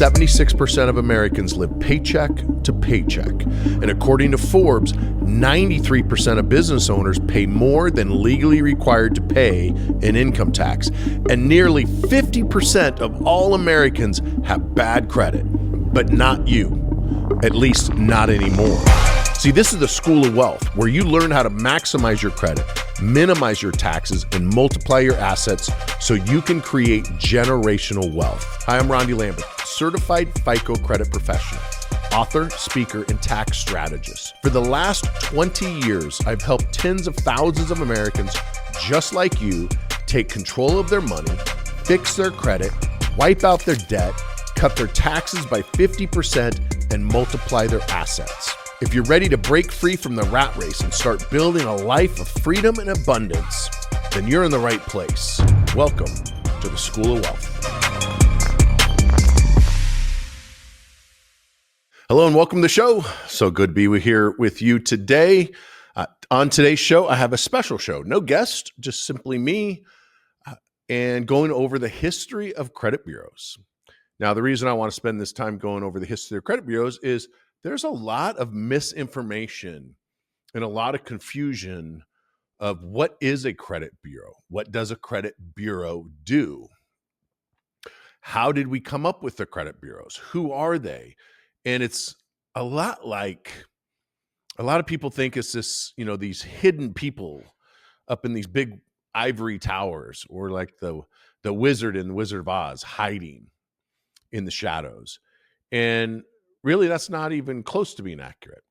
76% of Americans live paycheck to paycheck. And according to Forbes, 93% of business owners pay more than legally required to pay in income tax. And nearly 50% of all Americans have bad credit, but not you. At least not anymore. See, this is the School of Wealth, where you learn how to maximize your credit, minimize your taxes, and multiply your assets so you can create generational wealth. Hi, I'm Rondy Lambert, certified FICO credit professional, author, speaker, and tax strategist. For the last 20 years, I've helped tens of thousands of Americans just like you take control of their money, fix their credit, wipe out their debt, cut their taxes by 50%, and multiply their assets. If you're ready to break free from the rat race and start building a life of freedom and abundance, then you're in the right place. Welcome to the School of Wealth. Hello and welcome to the show. So good to be here with you today. On today's show, I have a special show. No guest, just simply me, and going over the history of credit bureaus. Now, the reason I want to spend this time going over the history of credit bureaus is there's a lot of misinformation and a lot of confusion of what is a credit bureau? What does a credit bureau do? How did we come up with the credit bureaus? Who are they? And it's a lot like, a lot of people think it's this, these hidden people up in these big ivory towers, or like the wizard in the Wizard of Oz hiding in the shadows. And really, that's not even close to being accurate.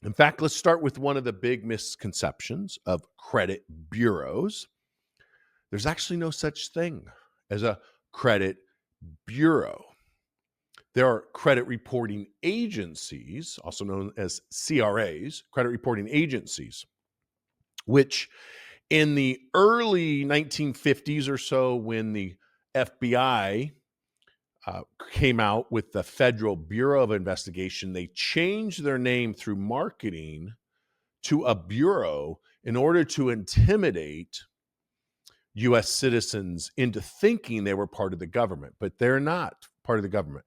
In fact, let's start with one of the big misconceptions of credit bureaus. There's actually no such thing as a credit bureau. There are credit reporting agencies, also known as CRAs, credit reporting agencies, which in the early 1950s or so, when the FBI came out with the Federal Bureau of Investigation, they changed their name through marketing to a bureau in order to intimidate U.S. citizens into thinking they were part of the government, but they're not part of the government.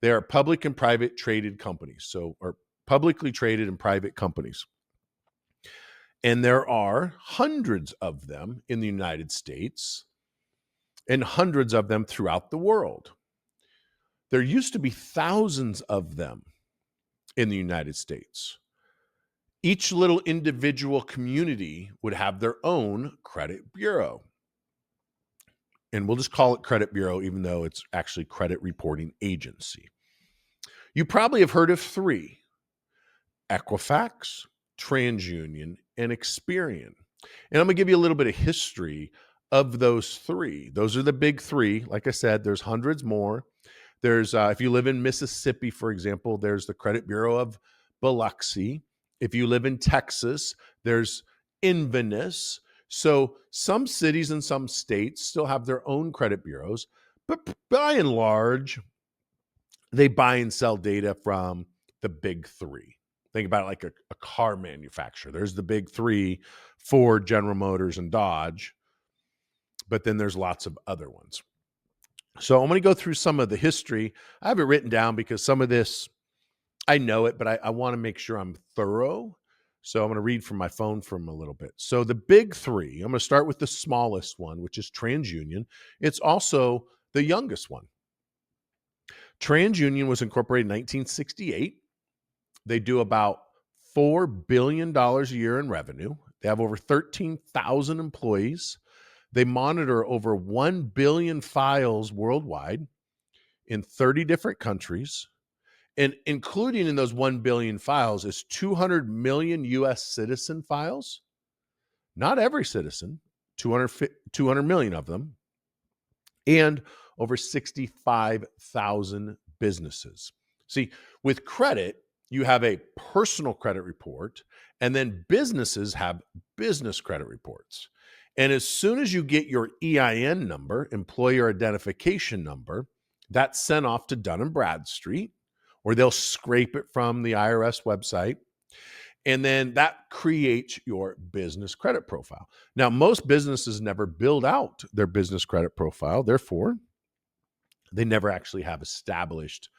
They are public and private traded companies, or publicly traded and private companies. And there are hundreds of them in the United States and hundreds of them throughout the world. There used to be thousands of them in the United States. Each little individual community would have their own credit bureau. And we'll just call it credit bureau, even though it's actually credit reporting agency. You probably have heard of three: Equifax, TransUnion, and Experian. And I'm going to give you a little bit of history of those three. Those are the big three. Like I said, there's hundreds more. There's, if you live in Mississippi, for example, there's the Credit Bureau of Biloxi. If you live in Texas, there's Inverness. So some cities and some states still have their own credit bureaus, but by and large, they buy and sell data from the big three. Think about it like a car manufacturer. There's the big three: Ford, General Motors, and Dodge. But then there's lots of other ones. So I'm going to go through some of the history. I have it written down because some of this, I know it, but I want to make sure I'm thorough. So I'm going to read from my phone from a little bit. So the big three, I'm going to start with the smallest one, which is TransUnion. It's also the youngest one. TransUnion was incorporated in 1968. They do about $4 billion a year in revenue. They have over 13,000 employees. They monitor over 1 billion files worldwide in 30 different countries. And including in those 1 billion files is 200 million U.S. citizen files. Not every citizen, 200 million of them. And over 65,000 businesses. See, with credit, you have a personal credit report, and then businesses have business credit reports. And as soon as you get your EIN number, employer identification number, that's sent off to Dun & Bradstreet, or they'll scrape it from the IRS website. And then that creates your business credit profile. Now, most businesses never build out their business credit profile. Therefore, They never actually have established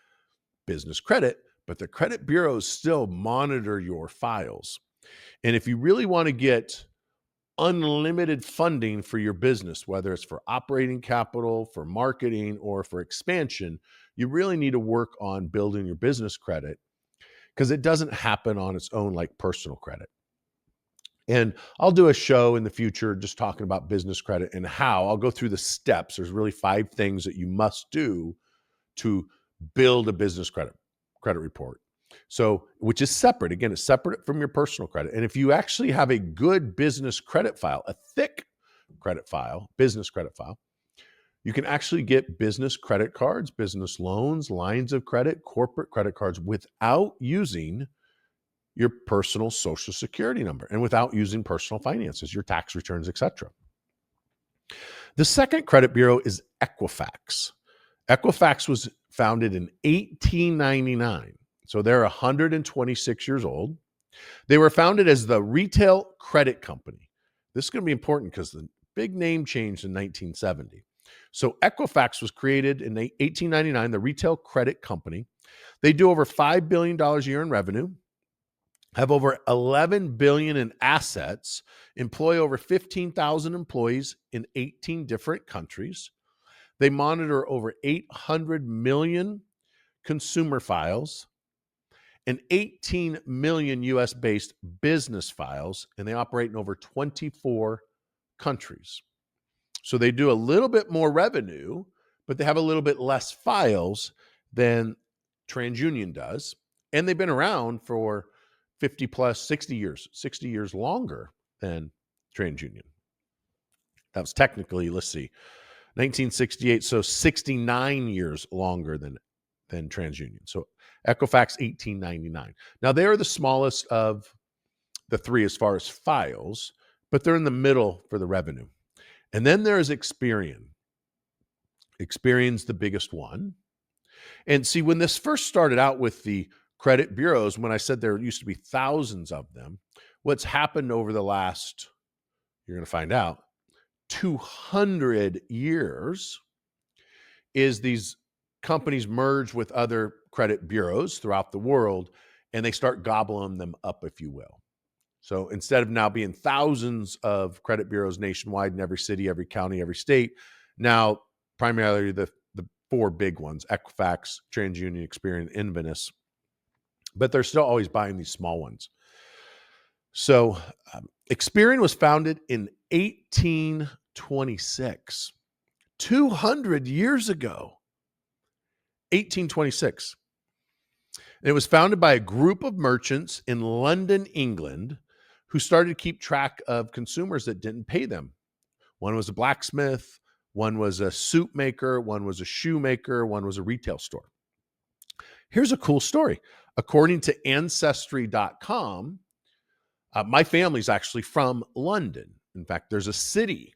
business credit, but the credit bureaus still monitor your files. And if you really want to get unlimited funding for your business, whether it's for operating capital, for marketing, or for expansion, you really need to work on building your business credit because it doesn't happen on its own like personal credit. And I'll do a show in the future just talking about business credit and how. I'll go through the steps. There's really 5 things that you must do to build a business credit report. So, which is separate. Again, it's separate from your personal credit. And if you actually have a good business credit file, a thick credit file, business credit file, you can actually get business credit cards, business loans, lines of credit, corporate credit cards without using your personal social security number and without using personal finances, your tax returns, etc. The second credit bureau is Equifax. Equifax was founded in 1899. So they're 126 years old. They were founded as the Retail Credit Company. This is going to be important because the big name changed in 1970. So Equifax was created in 1899, the Retail Credit Company. They do over $5 billion a year in revenue, have over $11 billion in assets, employ over 15,000 employees in 18 different countries. They monitor over 800 million consumer files and 18 million US-based business files, and they operate in over 24 countries. So they do a little bit more revenue, but they have a little bit less files than TransUnion does. And they've been around for 50 plus 60 years longer than TransUnion. That was technically, let's see, 1968, so 69 years longer than TransUnion. So Equifax 1899. Now they are the smallest of the 3 as far as files, but they're in the middle for the revenue. And then there's Experian. Experian's the biggest one. And see, when this first started out with the credit bureaus, when I said there used to be thousands of them, what's happened over the last, you're going to find out, 200 years is these companies merge with other credit bureaus throughout the world, and they start gobbling them up, if you will. So instead of now being thousands of credit bureaus nationwide in every city, every county, every state, now primarily the 4 big ones, Equifax, TransUnion, Experian, Inverness, but they're still always buying these small ones. So Experian was founded in 1826, 200 years ago, 1826. And it was founded by a group of merchants in London, England, who started to keep track of consumers that didn't pay them. One was a blacksmith, one was a suit maker, one was a shoemaker, one was a retail store. Here's a cool story. According to Ancestry.com, my family's actually from London. In fact, there's a city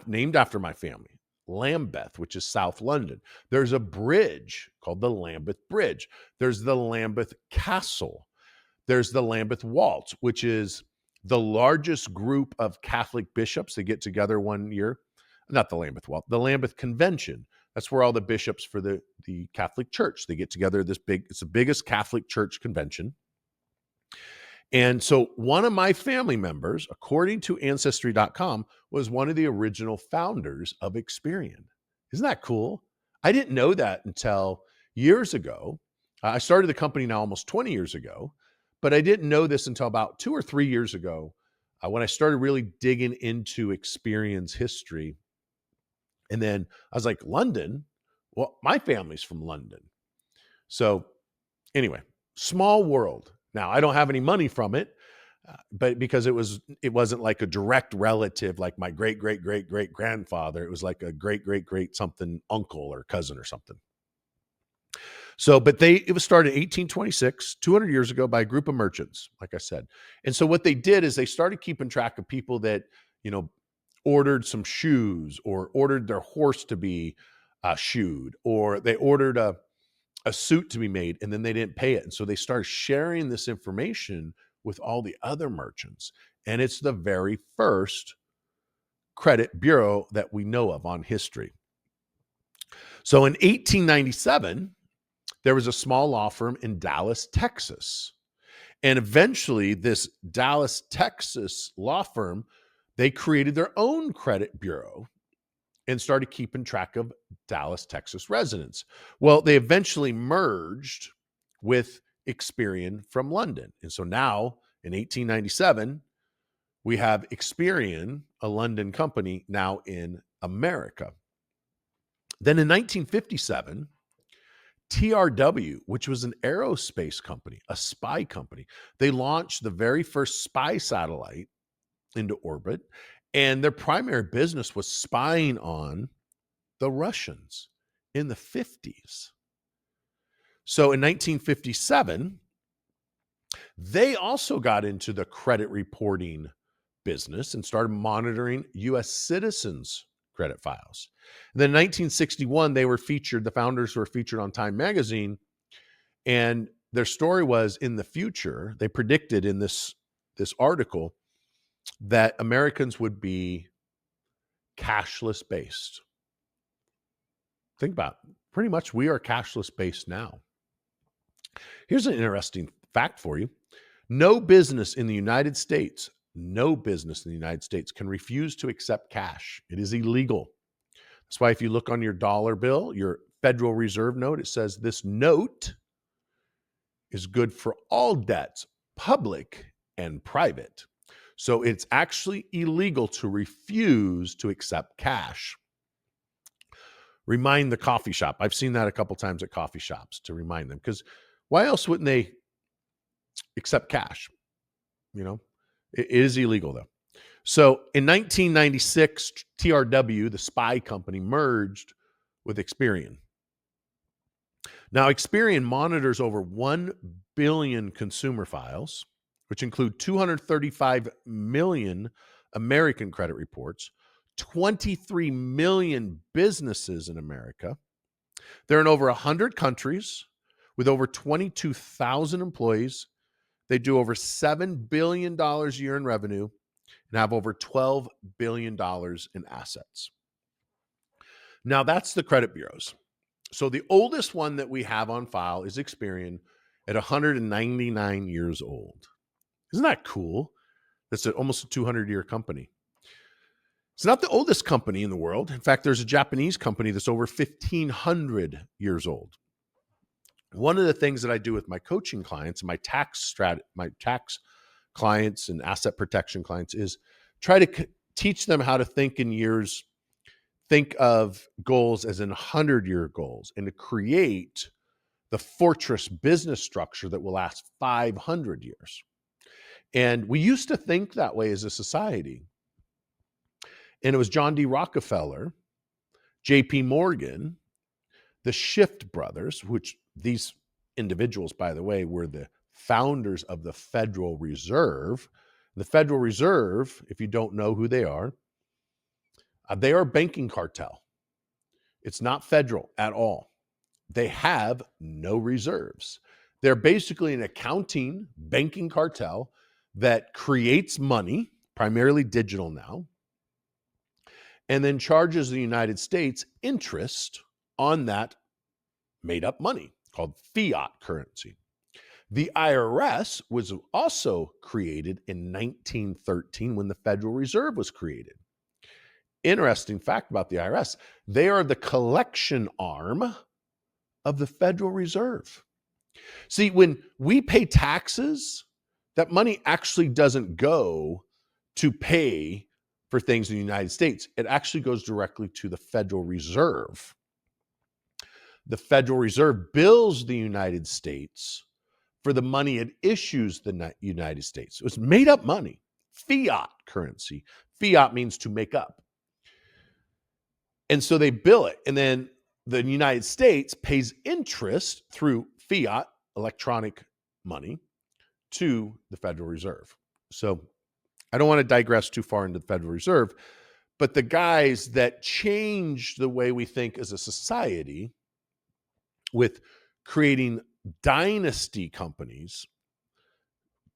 named after my family, Lambeth, which is South London. There's a bridge called the Lambeth Bridge. There's the Lambeth Castle. There's the Lambeth Waltz, which is the largest group of Catholic bishops. They get together one year. Not the Lambeth Waltz, the Lambeth Convention. That's where all the bishops for the Catholic Church, they get together it's the biggest Catholic Church convention. And so one of my family members, according to Ancestry.com, was one of the original founders of Experian. Isn't that cool? I didn't know that until years ago. I started the company now almost 20 years ago, but I didn't know this until about 2 or 3 years ago when I started really digging into Experian's history. And then I was like, London? Well, my family's from London. So anyway, small world. Now, I don't have any money from it, but because it wasn't like a direct relative, like my great, great, great, great grandfather. It was like a great, great, great something uncle or cousin or something. So, but it was started in 1826, 200 years ago by a group of merchants, like I said. And so what they did is they started keeping track of people that, ordered some shoes or ordered their horse to be shoed, or they ordered a suit to be made and then they didn't pay it. And so they started sharing this information with all the other merchants. And it's the very first credit bureau that we know of on history. So in 1897, there was a small law firm in Dallas, Texas. And eventually, this Dallas, Texas law firm, they created their own credit bureau and started keeping track of Dallas, Texas residents. Well, they eventually merged with Experian from London. And so now in 1897, we have Experian, a London company, now in America. Then in 1957, TRW, which was an aerospace company, a spy company, they launched the very first spy satellite into orbit, and their primary business was spying on the Russians in the 50s. So in 1957, they also got into the credit reporting business and started monitoring U.S. citizens' credit files. And then in 1961, the founders were featured on Time magazine, and their story was, in the future, they predicted in this article that Americans would be cashless based. Think about it. Pretty much we are cashless based now. Here's an interesting fact for you. No business in the United States can refuse to accept cash. It is illegal. That's why if you look on your dollar bill, your Federal Reserve note, it says this note is good for all debts, public and private. So it's actually illegal to refuse to accept cash. Remind the coffee shop. I've seen that a couple times at coffee shops, to remind them, because why else wouldn't they accept cash? It is illegal though. So in 1996, TRW, the spy company, merged with Experian. Now, Experian monitors over 1 billion consumer files, which include 235 million American credit reports, 23 million businesses in America. They're in over 100 countries with over 22,000 employees. They do over $7 billion a year in revenue and have over $12 billion in assets. Now, that's the credit bureaus. So the oldest one that we have on file is Experian at 199 years old. Isn't that cool? That's almost a 200-year company. It's not the oldest company in the world. In fact, there's a Japanese company that's over 1,500 years old. One of the things that I do with my coaching clients, my tax clients and asset protection clients, is try to teach them how to think in years, think of goals as in 100-year goals, and to create the fortress business structure that will last 500 years. And we used to think that way as a society. And it was John D. Rockefeller, J.P. Morgan, the Schiff brothers, which these individuals, by the way, were the founders of the Federal Reserve. The Federal Reserve, if you don't know who they are a banking cartel. It's not federal at all. They have no reserves. They're basically an accounting banking cartel that creates money, primarily digital now, and then charges the United States interest on that made-up money called fiat currency. The IRS was also created in 1913 when the Federal Reserve was created. Interesting fact about the IRS, they are the collection arm of the Federal Reserve. See, when we pay taxes, that money actually doesn't go to pay for things in the United States. It actually goes directly to the Federal Reserve. The Federal Reserve bills the United States for the money it issues the United States. It's made up money, fiat currency. Fiat means to make up. And so they bill it. And then the United States pays interest through fiat, electronic money, to the Federal Reserve. So I don't want to digress too far into the Federal Reserve, but the guys that changed the way we think as a society with creating dynasty companies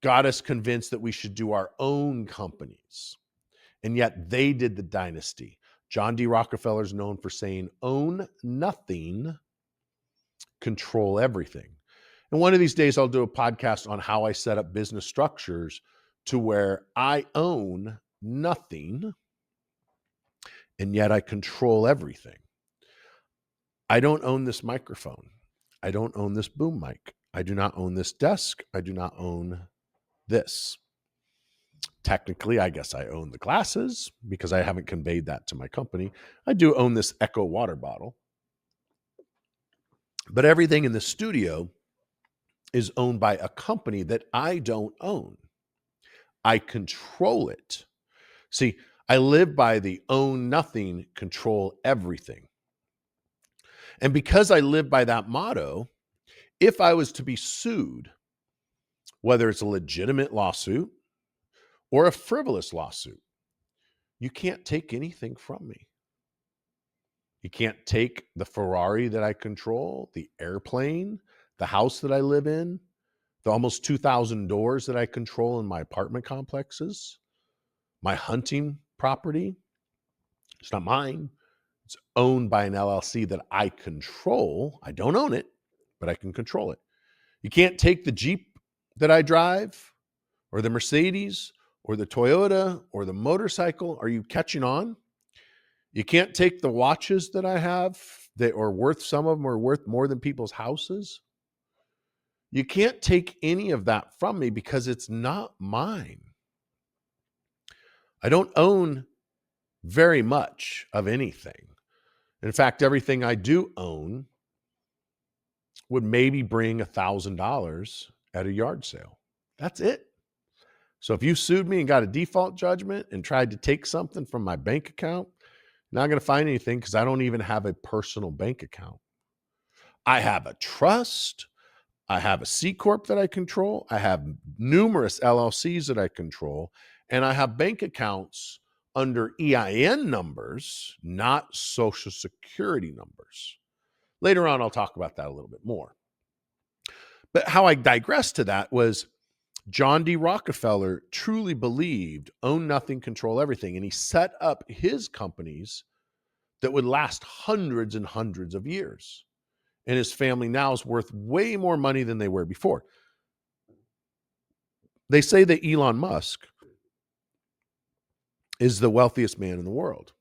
got us convinced that we should do our own companies. And yet they did the dynasty. John D. Rockefeller is known for saying, own nothing, control everything. And one of these days, I'll do a podcast on how I set up business structures to where I own nothing, and yet I control everything. I don't own this microphone. I don't own this boom mic. I do not own this desk. I do not own this. Technically, I guess I own the glasses because I haven't conveyed that to my company. I do own this Echo water bottle. But everything in the studio is owned by a company that I don't own. I control it. See, I live by the own nothing, control everything. And because I live by that motto, if I was to be sued, whether it's a legitimate lawsuit or a frivolous lawsuit, you can't take anything from me. You can't take the Ferrari that I control, the airplane, the house that I live in, the almost 2,000 doors that I control in my apartment complexes, my hunting property. It's not mine. It's owned by an LLC that I control. I don't own it, but I can control it. You can't take the Jeep that I drive or the Mercedes or the Toyota or the motorcycle. Are you catching on? You can't take the watches that I have that are worth, some of them are worth more than people's houses. You can't take any of that from me because it's not mine. I don't own very much of anything. In fact, everything I do own would maybe bring $1,000 at a yard sale. That's it. So if you sued me and got a default judgment and tried to take something from my bank account, you're not going to find anything because I don't even have a personal bank account. I have a trust. I have a C Corp that I control. I have numerous LLCs that I control. And I have bank accounts under EIN numbers, not Social Security numbers. Later on, I'll talk about that a little bit more. But how I digressed to that was John D. Rockefeller truly believed own nothing, control everything. And he set up his companies that would last hundreds and hundreds of years. And his family now is worth way more money than they were before. They say that Elon Musk is the wealthiest man in the world.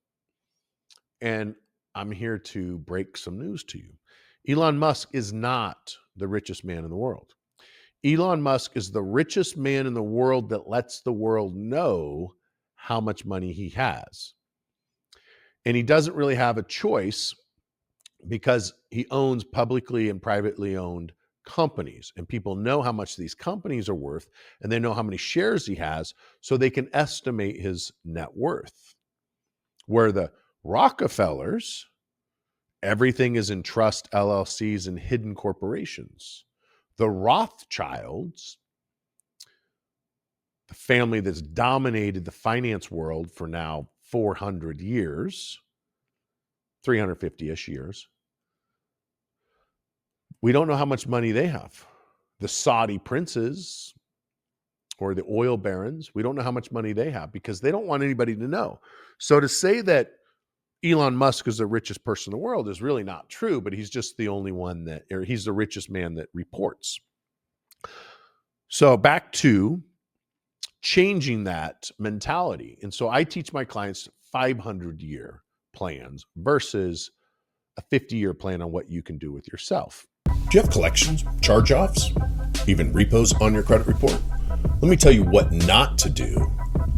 And I'm here to break some news to you. Elon Musk is not the richest man in the world. Elon Musk is the richest man in the world that lets the world know how much money he has. And he doesn't really have a choice because he owns publicly and privately owned companies, and people know how much these companies are worth, and they know how many shares he has, so they can estimate his net worth. Where the Rockefellers, everything is in trust, LLCs, and hidden corporations. The Rothschilds, the family that's dominated the finance world for now 400 years, 350-ish years, we don't know how much money they have. The Saudi princes or the oil barons, we don't know how much money they have because they don't want anybody to know. So to say that Elon Musk is the richest person in the world is really not true, but he's just the only one that, or he's the richest man that reports. So back to changing that mentality. And so I teach my clients 500-year plans versus a 50-year plan on what you can do with yourself. Do you have collections, charge-offs, even repos on your credit report? Let me tell you what not to do.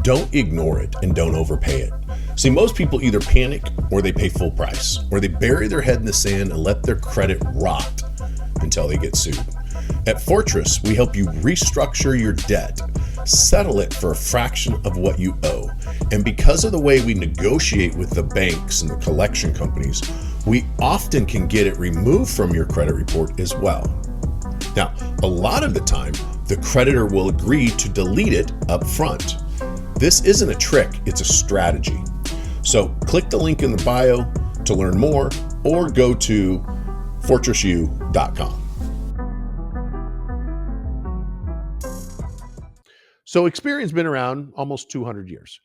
Don't ignore it and don't overpay it. See, most people either panic or they pay full price, or they bury their head in the sand and let their credit rot until they get sued. At Fortress, we help you restructure your debt, settle it for a fraction of what you owe. And because of the way we negotiate with the banks and the collection companies, we often can get it removed from your credit report as well. Now, a lot of the time, the creditor will agree to delete it up front. This isn't a trick, it's a strategy. So click the link in the bio to learn more or go to fortressu.com. So Experian's been around almost 200 years,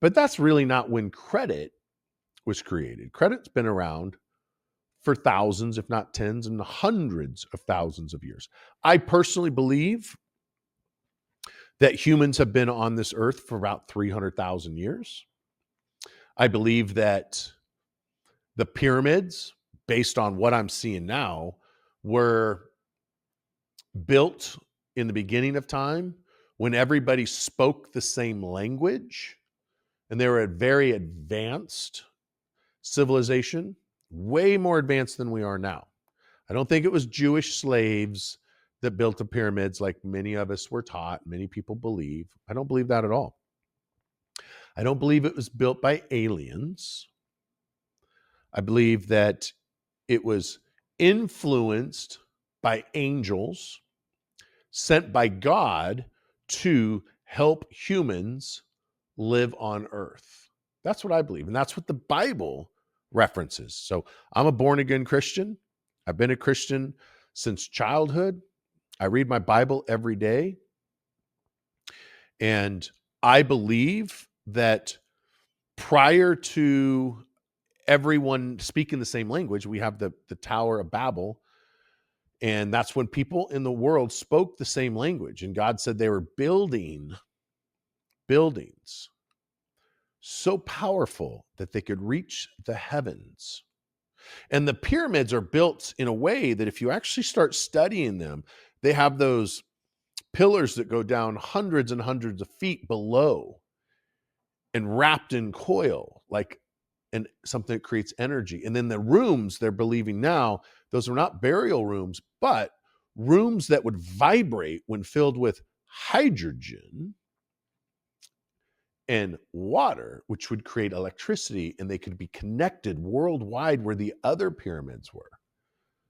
but that's really not when credit was created. Credit's been around for thousands, if not tens and hundreds of thousands of years. I personally believe that humans have been on this earth for about 300,000 years. I believe that the pyramids, based on what I'm seeing now, were built in the beginning of time when everybody spoke the same language and they were a very advanced civilization, way more advanced than we are now. I don't think it was Jewish slaves that built the pyramids like many of us were taught, many people believe. I don't believe that at all. I don't believe it was built by aliens. I believe that it was influenced by angels sent by God to help humans live on earth. That's what I believe. And that's what the Bible references. So I'm a born again Christian. I've been a Christian since childhood. I read my Bible every day. And I believe that prior to everyone speaking the same language, we have the Tower of Babel. And that's when people in the world spoke the same language. And God said they were building buildings so powerful that they could reach the heavens. And the pyramids are built in a way that if you actually start studying them, they have those pillars that go down hundreds and hundreds of feet below and wrapped in coil, like and something that creates energy. And then the rooms they're believing now, those are not burial rooms, but rooms that would vibrate when filled with hydrogen and water, which would create electricity, and they could be connected worldwide where the other pyramids were.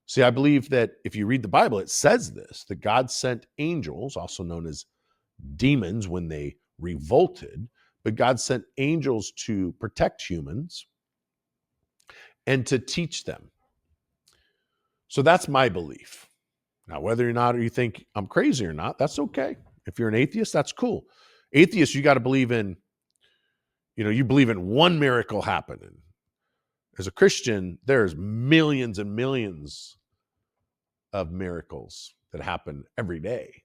See, I believe that if you read the Bible, it says this, that God sent angels, also known as demons when they revolted, but God sent angels to protect humans and to teach them. So that's my belief. Now, whether or not you think I'm crazy or not, that's okay. If you're an atheist, that's cool. Atheist, you got to believe in, you believe in one miracle happening. As a Christian, there's millions and millions of miracles that happen every day.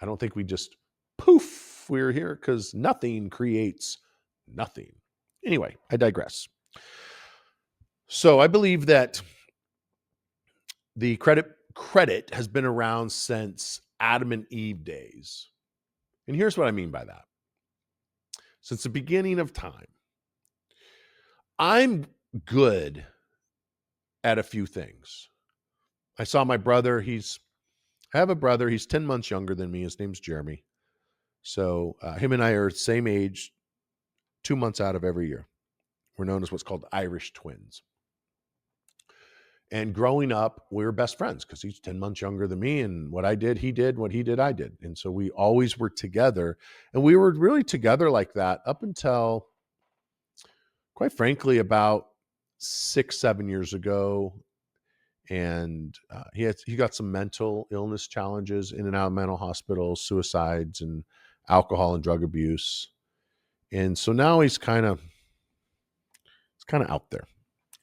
I don't think we just poof, we're here because nothing creates nothing. Anyway, I digress. So I believe that the credit has been around since Adam and Eve days. And here's what I mean by that. Since the beginning of time, I'm good at a few things. I saw my brother. I have a brother. He's 10 months younger than me. His name's Jeremy. So him and I are the same age, 2 months out of every year. We're known as what's called Irish twins. And growing up, we were best friends because he's 10 months younger than me. And what I did, he did. What he did, I did. And so we always were together. And we were really together like that up until, quite frankly, about 6-7 years ago. And he got some mental illness challenges, in and out of mental hospitals, suicides, and alcohol and drug abuse. And so now he's kind of out there.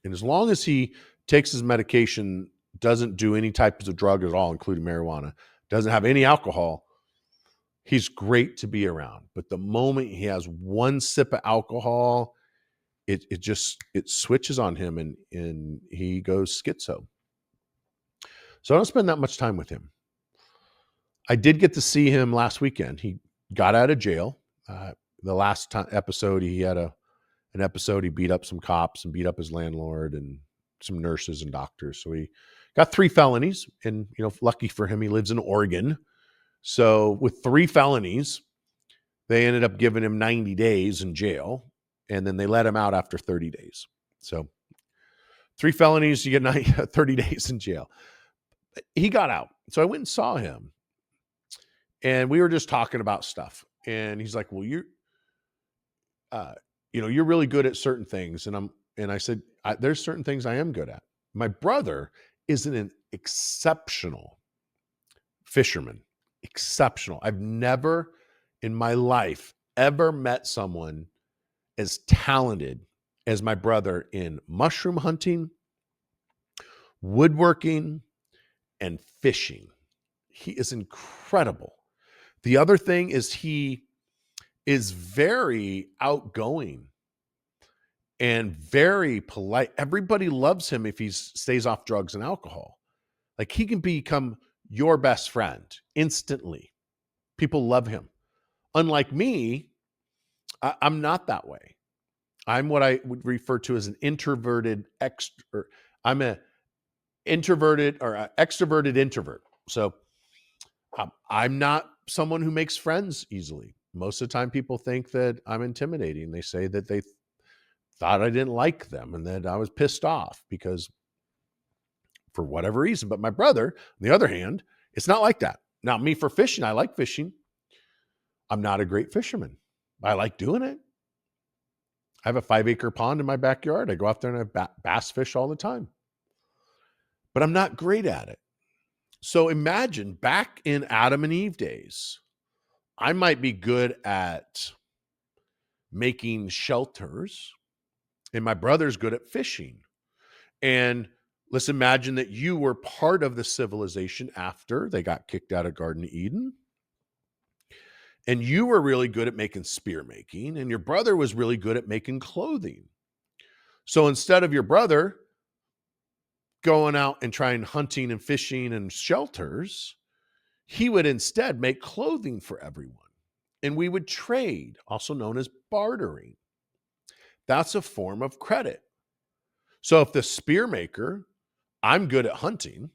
And as long as he takes his medication, doesn't do any types of drug at all, including marijuana, doesn't have any alcohol, he's great to be around. But the moment he has one sip of alcohol, it switches on him and he goes schizo. So I don't spend that much time with him. I did get to see him last weekend. He got out of jail. The last episode, he had an episode. He beat up some cops and beat up his landlord and some nurses and doctors. So he got 3 felonies, and lucky for him, he lives in Oregon. So with 3 felonies, they ended up giving him 90 days in jail, and then they let him out after 30 days. So 3 felonies, you get 30 days in jail. He got out. So I went and saw him, and we were just talking about stuff. And he's like, well, you're really good at certain things. And I said, there's certain things I am good at. My brother is an exceptional fisherman. Exceptional. I've never in my life ever met someone as talented as my brother in mushroom hunting, woodworking, and fishing. He is incredible. The other thing is he is very outgoing and very polite. Everybody loves him if he stays off drugs and alcohol. Like, he can become your best friend instantly. People love him. Unlike me, I'm not that way. I'm what I would refer to as an introverted I'm an introverted or a extroverted introvert. So I'm not someone who makes friends easily. Most of the time, people think that I'm intimidating. They say that they thought I didn't like them and that I was pissed off because for whatever reason. But my brother, on the other hand, it's not like that. Now, me for fishing, I like fishing. I'm not a great fisherman. I like doing it. I have a 5-acre pond in my backyard. I go out there and I bass fish all the time. But I'm not great at it. So imagine back in Adam and Eve days, I might be good at making shelters, and my brother's good at fishing. And let's imagine that you were part of the civilization after they got kicked out of Garden of Eden. And you were really good at making spear making, and your brother was really good at making clothing. So instead of your brother going out and trying hunting and fishing and shelters, he would instead make clothing for everyone. And we would trade, also known as bartering. That's a form of credit. So if the spear maker, I'm good at hunting,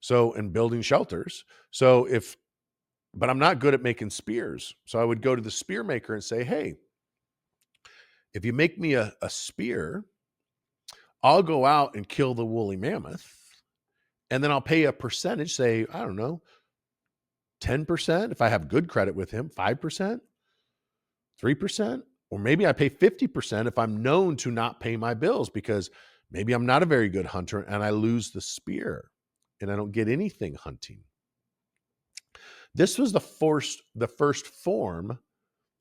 and building shelters. But I'm not good at making spears. So I would go to the spear maker and say, hey, if you make me a spear, I'll go out and kill the woolly mammoth. And then I'll pay a percentage, say, I don't know, 10%. If I have good credit with him, 5%, 3%, or maybe I pay 50% if I'm known to not pay my bills because maybe I'm not a very good hunter and I lose the spear and I don't get anything hunting. This was the first form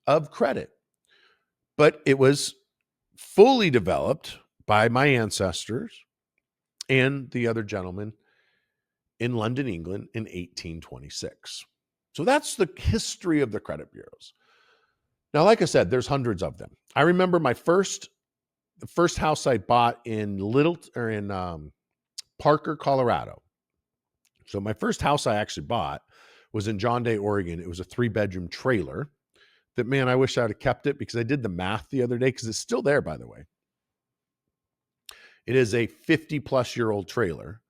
of credit, but it was fully developed by my ancestors and the other gentleman in London, England in 1826. So that's the history of the credit bureaus. Now, like I said, there's hundreds of them. I remember the first house I bought in Parker, Colorado. So my first house I actually bought was in John Day, Oregon. It was a 3-bedroom trailer that, man, I wish I would have kept it because I did the math the other day because it's still there, by the way. It is a 50-plus-year-old trailer.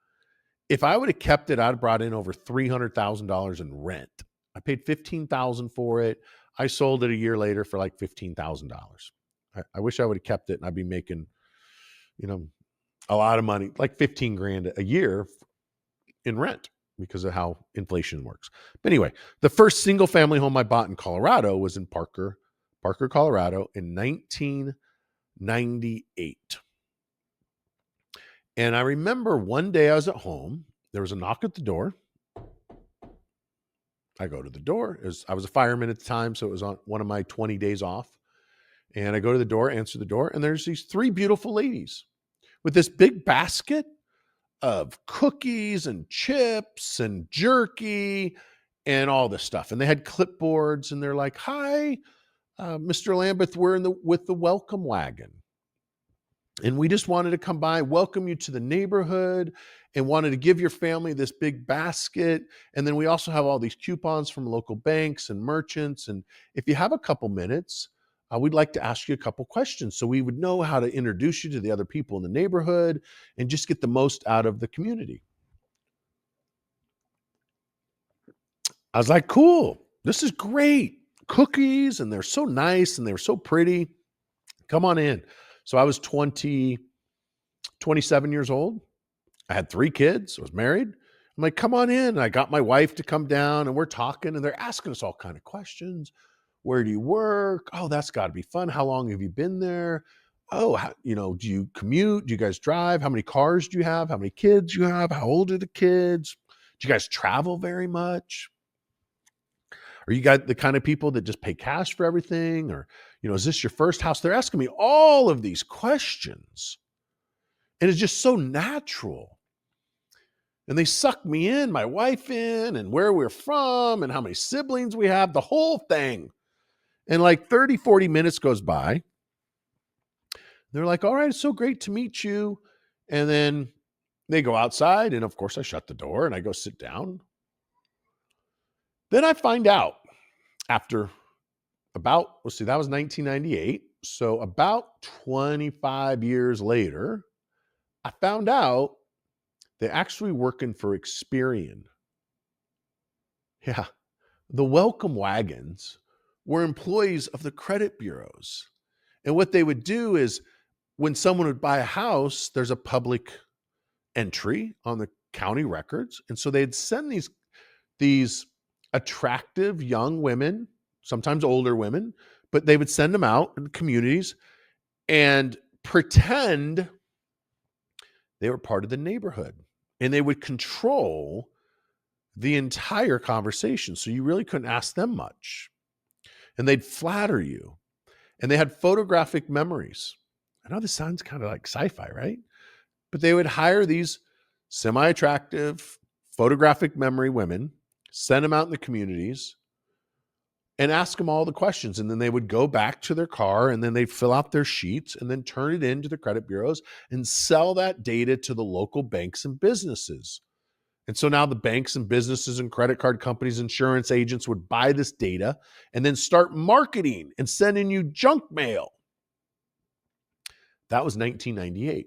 If I would have kept it, I'd have brought in over $300,000 in rent. I paid $15,000 for it. I sold it a year later for like $15,000. I wish I would have kept it and I'd be making, a lot of money, like 15 grand a year in rent because of how inflation works. But anyway, the first single family home I bought in Colorado was in Parker, Colorado in 1998. And I remember one day I was at home, there was a knock at the door. I go to the door. I was a fireman at the time, so it was on one of my 20 days off. And I go to the door, answer the door, and there's these 3 beautiful ladies with this big basket of cookies and chips and jerky and all this stuff. And they had clipboards, and they're like, hi, Mr. Lambeth, we're with the welcome wagon. And we just wanted to come by, welcome you to the neighborhood, and wanted to give your family this big basket. And then we also have all these coupons from local banks and merchants. And if you have a couple minutes, we'd like to ask you a couple questions so we would know how to introduce you to the other people in the neighborhood and just get the most out of the community. I was like, cool, this is great. Cookies, and they're so nice and they're so pretty. Come on in. So I was 27 years old. I had 3 kids. I was married. I'm like, come on in. And I got my wife to come down and we're talking and they're asking us all kind of questions. Where do you work? Oh, that's got to be fun. How long have you been there? Oh, do you commute? Do you guys drive? How many cars do you have? How many kids do you have? How old are the kids? Do you guys travel very much? Are you guys the kind of people that just pay cash for everything? Or, is this your first house? They're asking me all of these questions. And it's just so natural. And they suck me in, my wife in, and where we're from, and how many siblings we have, the whole thing. And like 30, 40 minutes goes by. They're like, all right, it's so great to meet you. And then they go outside. And of course, I shut the door and I go sit down. Then I find out after that was 1998. So about 25 years later, I found out they're actually working for Experian. Yeah. The welcome wagons were employees of the credit bureaus. And what they would do is when someone would buy a house, there's a public entry on the county records. And so they'd send these attractive young women, sometimes older women, but they would send them out in communities and pretend they were part of the neighborhood. And they would control the entire conversation. So you really couldn't ask them much. And they'd flatter you. And they had photographic memories. I know this sounds kind of like sci-fi, right? But they would hire these semi-attractive photographic memory women, send them out in the communities, and ask them all the questions. And then they would go back to their car and then they'd fill out their sheets and then turn it into the credit bureaus and sell that data to the local banks and businesses. And so now the banks and businesses and credit card companies, insurance agents would buy this data and then start marketing and sending you junk mail. That was 1998.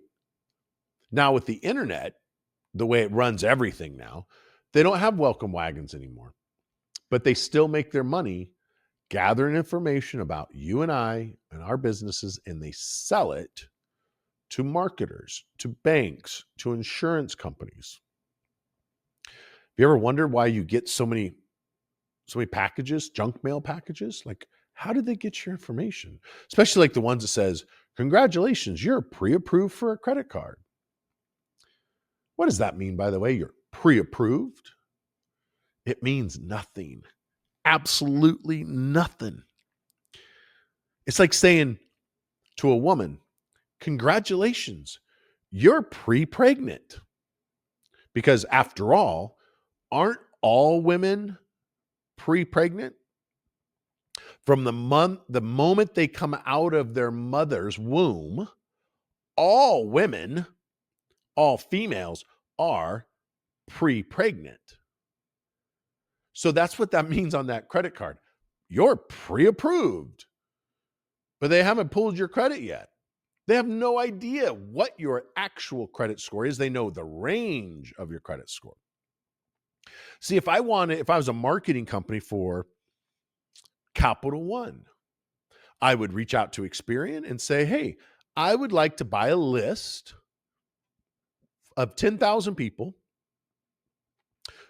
Now with the internet, the way it runs everything now, they don't have welcome wagons anymore, but they still make their money gathering information about you and I and our businesses, and they sell it to marketers, to banks, to insurance companies. Have you ever wondered why you get so many packages, junk mail packages? Like, how did they get your information? Especially like the ones that says, congratulations, you're pre-approved for a credit card. What does that mean, by the way? You're pre-approved? It means nothing. Absolutely nothing. It's like saying to a woman, congratulations, you're pre-pregnant. Because after all, aren't all women pre-pregnant? From the moment they come out of their mother's womb, all women, all females are pre-pregnant. So that's what that means on that credit card. You're pre-approved, but they haven't pulled your credit yet. They have no idea what your actual credit score is. They know the range of your credit score. See, if I was a marketing company for Capital One, I would reach out to Experian and say, hey, I would like to buy a list of 10,000 people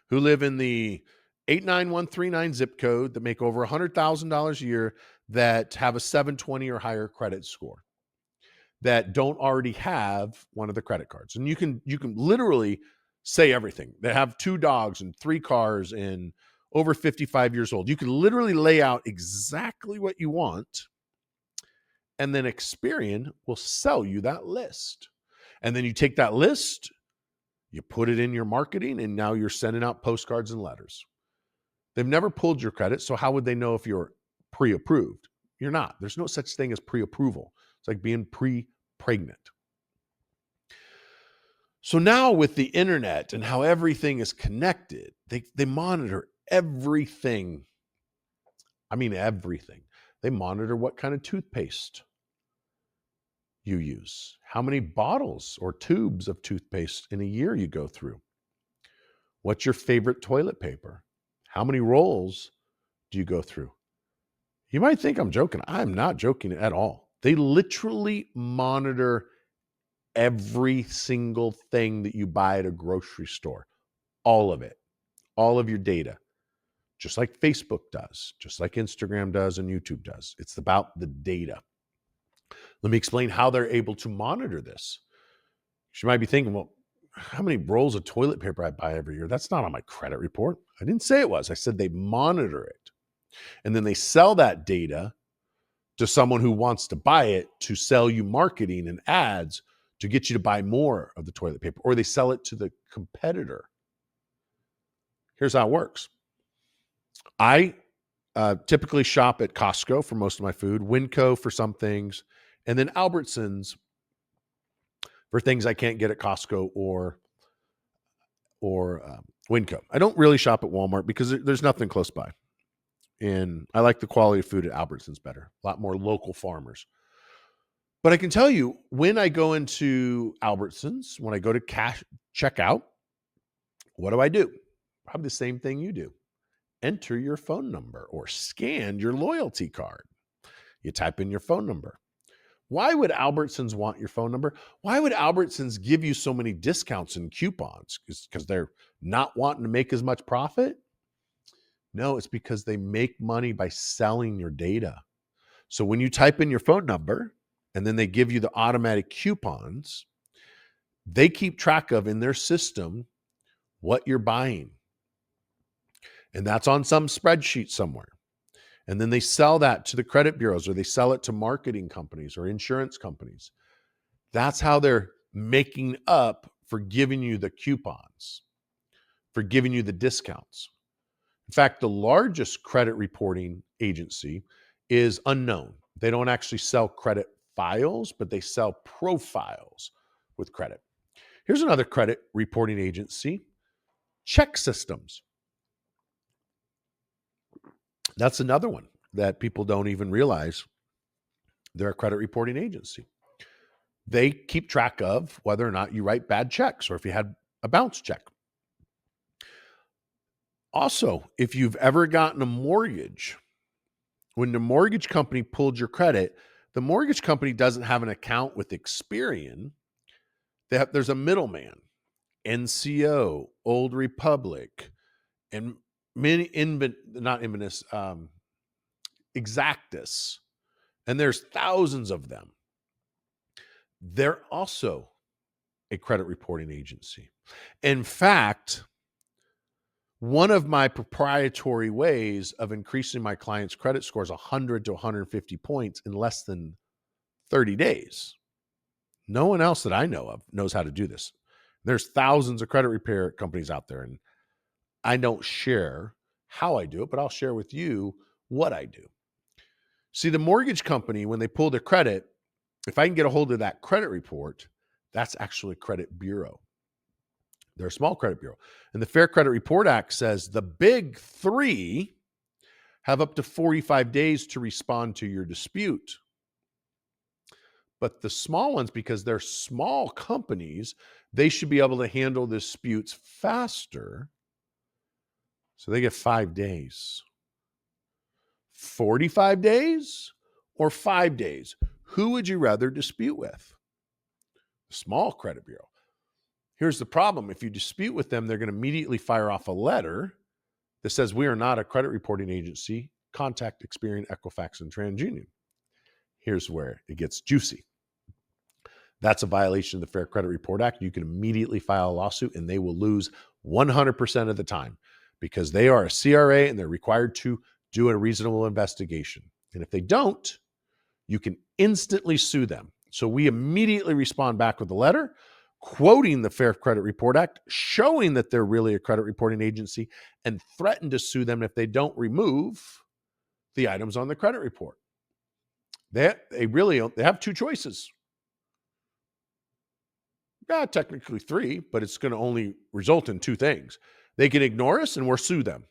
who live in the 89139 zip code that make over $100,000 a year, that have a 720 or higher credit score, that don't already have one of the credit cards. And you can literally say everything. They have 2 dogs and 3 cars and over 55 years old. You can literally lay out exactly what you want. And then Experian will sell you that list. And then you take that list, you put it in your marketing, and now you're sending out postcards and letters. They've never pulled your credit, so how would they know if you're pre-approved? You're not. There's no such thing as pre-approval. It's like being pre-pregnant. So now with the internet and how everything is connected, they monitor everything. I mean, everything. They monitor what kind of toothpaste you use, how many bottles or tubes of toothpaste in a year you go through, what's your favorite toilet paper, how many rolls do you go through. You might think I'm joking. I'm not joking at all. They literally monitor every single thing that you buy at a grocery store, all of it, all of your data, just like Facebook does, just like Instagram does and YouTube does. It's about the data. Let me explain how they're able to monitor this. You might be thinking, well, how many rolls of toilet paper I buy every year? That's not on my credit report. I didn't say it was. I said they monitor it. And then they sell that data to someone who wants to buy it to sell you marketing and ads to get you to buy more of the toilet paper, or they sell it to the competitor. Here's how it works. I typically shop at Costco for most of my food, Winco for some things, and then Albertsons for things I can't get at Costco or Winco. I don't really shop at Walmart because there's nothing close by. And I like the quality of food at Albertsons better, a lot more local farmers. But I can tell you, when I go into Albertsons, when I go to cash checkout, what do? Probably the same thing you do. Enter your phone number or scan your loyalty card. You type in your phone number. Why would Albertsons want your phone number? Why would Albertsons give you so many discounts and coupons? Because they're not wanting to make as much profit? No, it's because they make money by selling your data. So when you type in your phone number and then they give you the automatic coupons, they keep track of in their system what you're buying. And that's on some spreadsheet somewhere. And then they sell that to the credit bureaus, or they sell it to marketing companies or insurance companies. That's how they're making up for giving you the coupons, for giving you the discounts. In fact, the largest credit reporting agency is unknown. They don't actually sell credit files, but they sell profiles with credit. Here's another credit reporting agency, Check Systems. That's another one that people don't even realize they're a credit reporting agency. They keep track of whether or not you write bad checks or if you had a bounce check. Also, if you've ever gotten a mortgage, when the mortgage company pulled your credit, the mortgage company doesn't have an account with Experian. There's a middleman, NCO, Old Republic, and many Exactus, and there's thousands of them. They're also a credit reporting agency. In fact, one of my proprietary ways of increasing my clients' credit scores 100 to 150 points in less than 30 days. No one else that I know of knows how to do this. There's thousands of credit repair companies out there, and I don't share how I do it, but I'll share with you what I do. See, the mortgage company, when they pull their credit, if I can get a hold of that credit report, that's actually a credit bureau. They're a small credit bureau. And the Fair Credit Report Act says the big three have up to 45 days to respond to your dispute. But the small ones, because they're small companies, they should be able to handle disputes faster. So they get 5 days. 45 days or 5 days? Who would you rather dispute with? The small credit bureau. Here's the problem. If you dispute with them, they're going to immediately fire off a letter that says, we are not a credit reporting agency. Contact Experian, Equifax, and TransUnion. Here's where it gets juicy. That's a violation of the Fair Credit Report Act. You can immediately file a lawsuit and they will lose 100% of the time because they are a CRA and they're required to do a reasonable investigation. And if they don't, you can instantly sue them. So we immediately respond back with a letter quoting the Fair Credit Report Act, showing that they're really a credit reporting agency, and threaten to sue them if they don't remove the items on the credit report. They have two choices. Yeah, technically three, but it's going to only result in two things. They can ignore us and we'll sue them.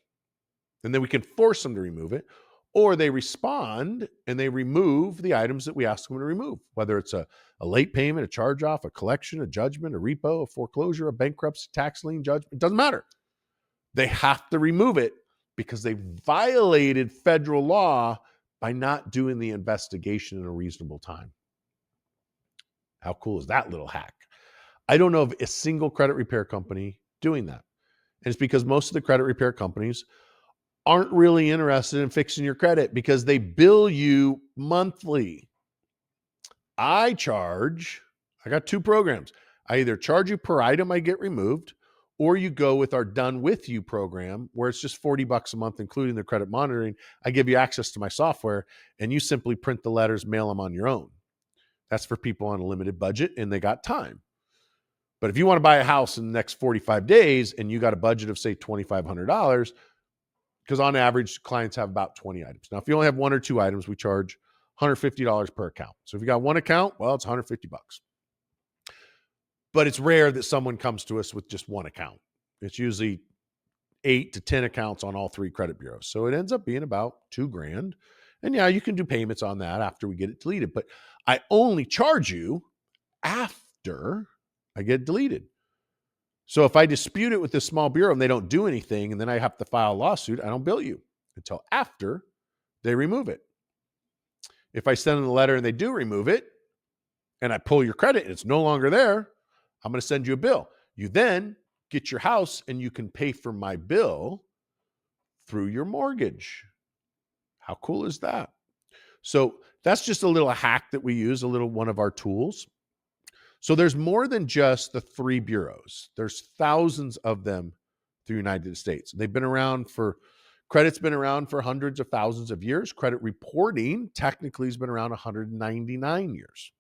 And then we can force them to remove it. Or they respond and they remove the items that we ask them to remove, whether it's a late payment, a charge off, a collection, a judgment, a repo, a foreclosure, a bankruptcy, tax lien judgment. It doesn't matter. They have to remove it because they violated federal law by not doing the investigation in a reasonable time. How cool is that little hack? I don't know of a single credit repair company doing that. And it's because most of the credit repair companies aren't really interested in fixing your credit because they bill you monthly. I got two programs. I either charge you per item I get removed, or you go with our Done With You program, where it's just $40 a month, including the credit monitoring. I give you access to my software, and you simply print the letters, mail them on your own. That's for people on a limited budget and they got time. But if you want to buy a house in the next 45 days and you got a budget of, say, $2,500, because on average, clients have about 20 items. Now, if you only have 1 or 2 items, we charge $150 per account. So if you got 1 account, well, it's $150. But it's rare that someone comes to us with just 1 account. It's usually 8 to 10 accounts on all 3 credit bureaus. So it ends up being about $2,000. And yeah, you can do payments on that after we get it deleted. But I only charge you after I get deleted. So if I dispute it with this small bureau and they don't do anything, and then I have to file a lawsuit, I don't bill you until after they remove it. If I send them the letter and they do remove it, and I pull your credit and it's no longer there, I'm going to send you a bill. You then get your house and you can pay for my bill through your mortgage. How cool is that? So that's just a little hack that we use, one of our tools. So there's more than just the 3 bureaus. There's thousands of them through the United States. Credit's been around for hundreds of thousands of years. Credit reporting technically has been around 199 years.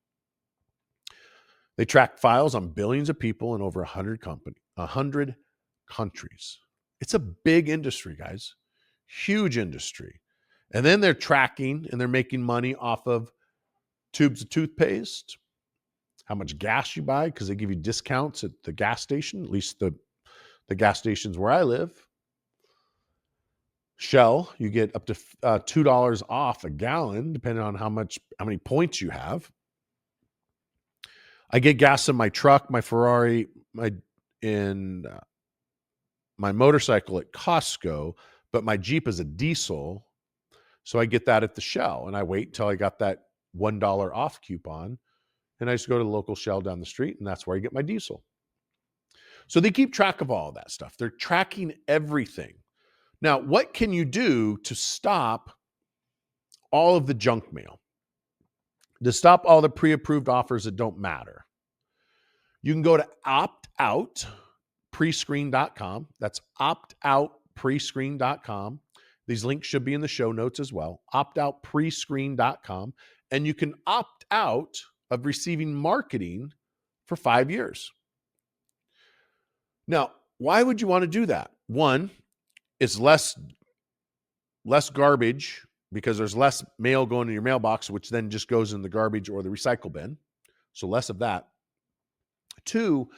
They track files on billions of people in over 100 countries. It's a big industry, guys. Huge industry. And then they're tracking and they're making money off of tubes of toothpaste, how much gas you buy, because they give you discounts at the gas station, at least the gas stations where I live. Shell, you get up to $2 off a gallon, depending on how many points you have. I get gas in my truck, my Ferrari, my motorcycle at Costco, but my Jeep is a diesel, so I get that at the Shell, and I wait until I got that $1 off coupon, and I just go to the local Shell down the street, and that's where I get my diesel. So they keep track of all of that stuff. They're tracking everything. Now, what can you do to stop all of the junk mail? To stop all the pre-approved offers that don't matter? You can go to optoutprescreen.com. That's optoutprescreen.com. These links should be in the show notes as well. Optoutprescreen.com. And you can opt out of receiving marketing for 5 years. Now, why would you want to do that? One, it's less garbage because there's less mail going to your mailbox, which then just goes in the garbage or the recycle bin. So less of that. 2,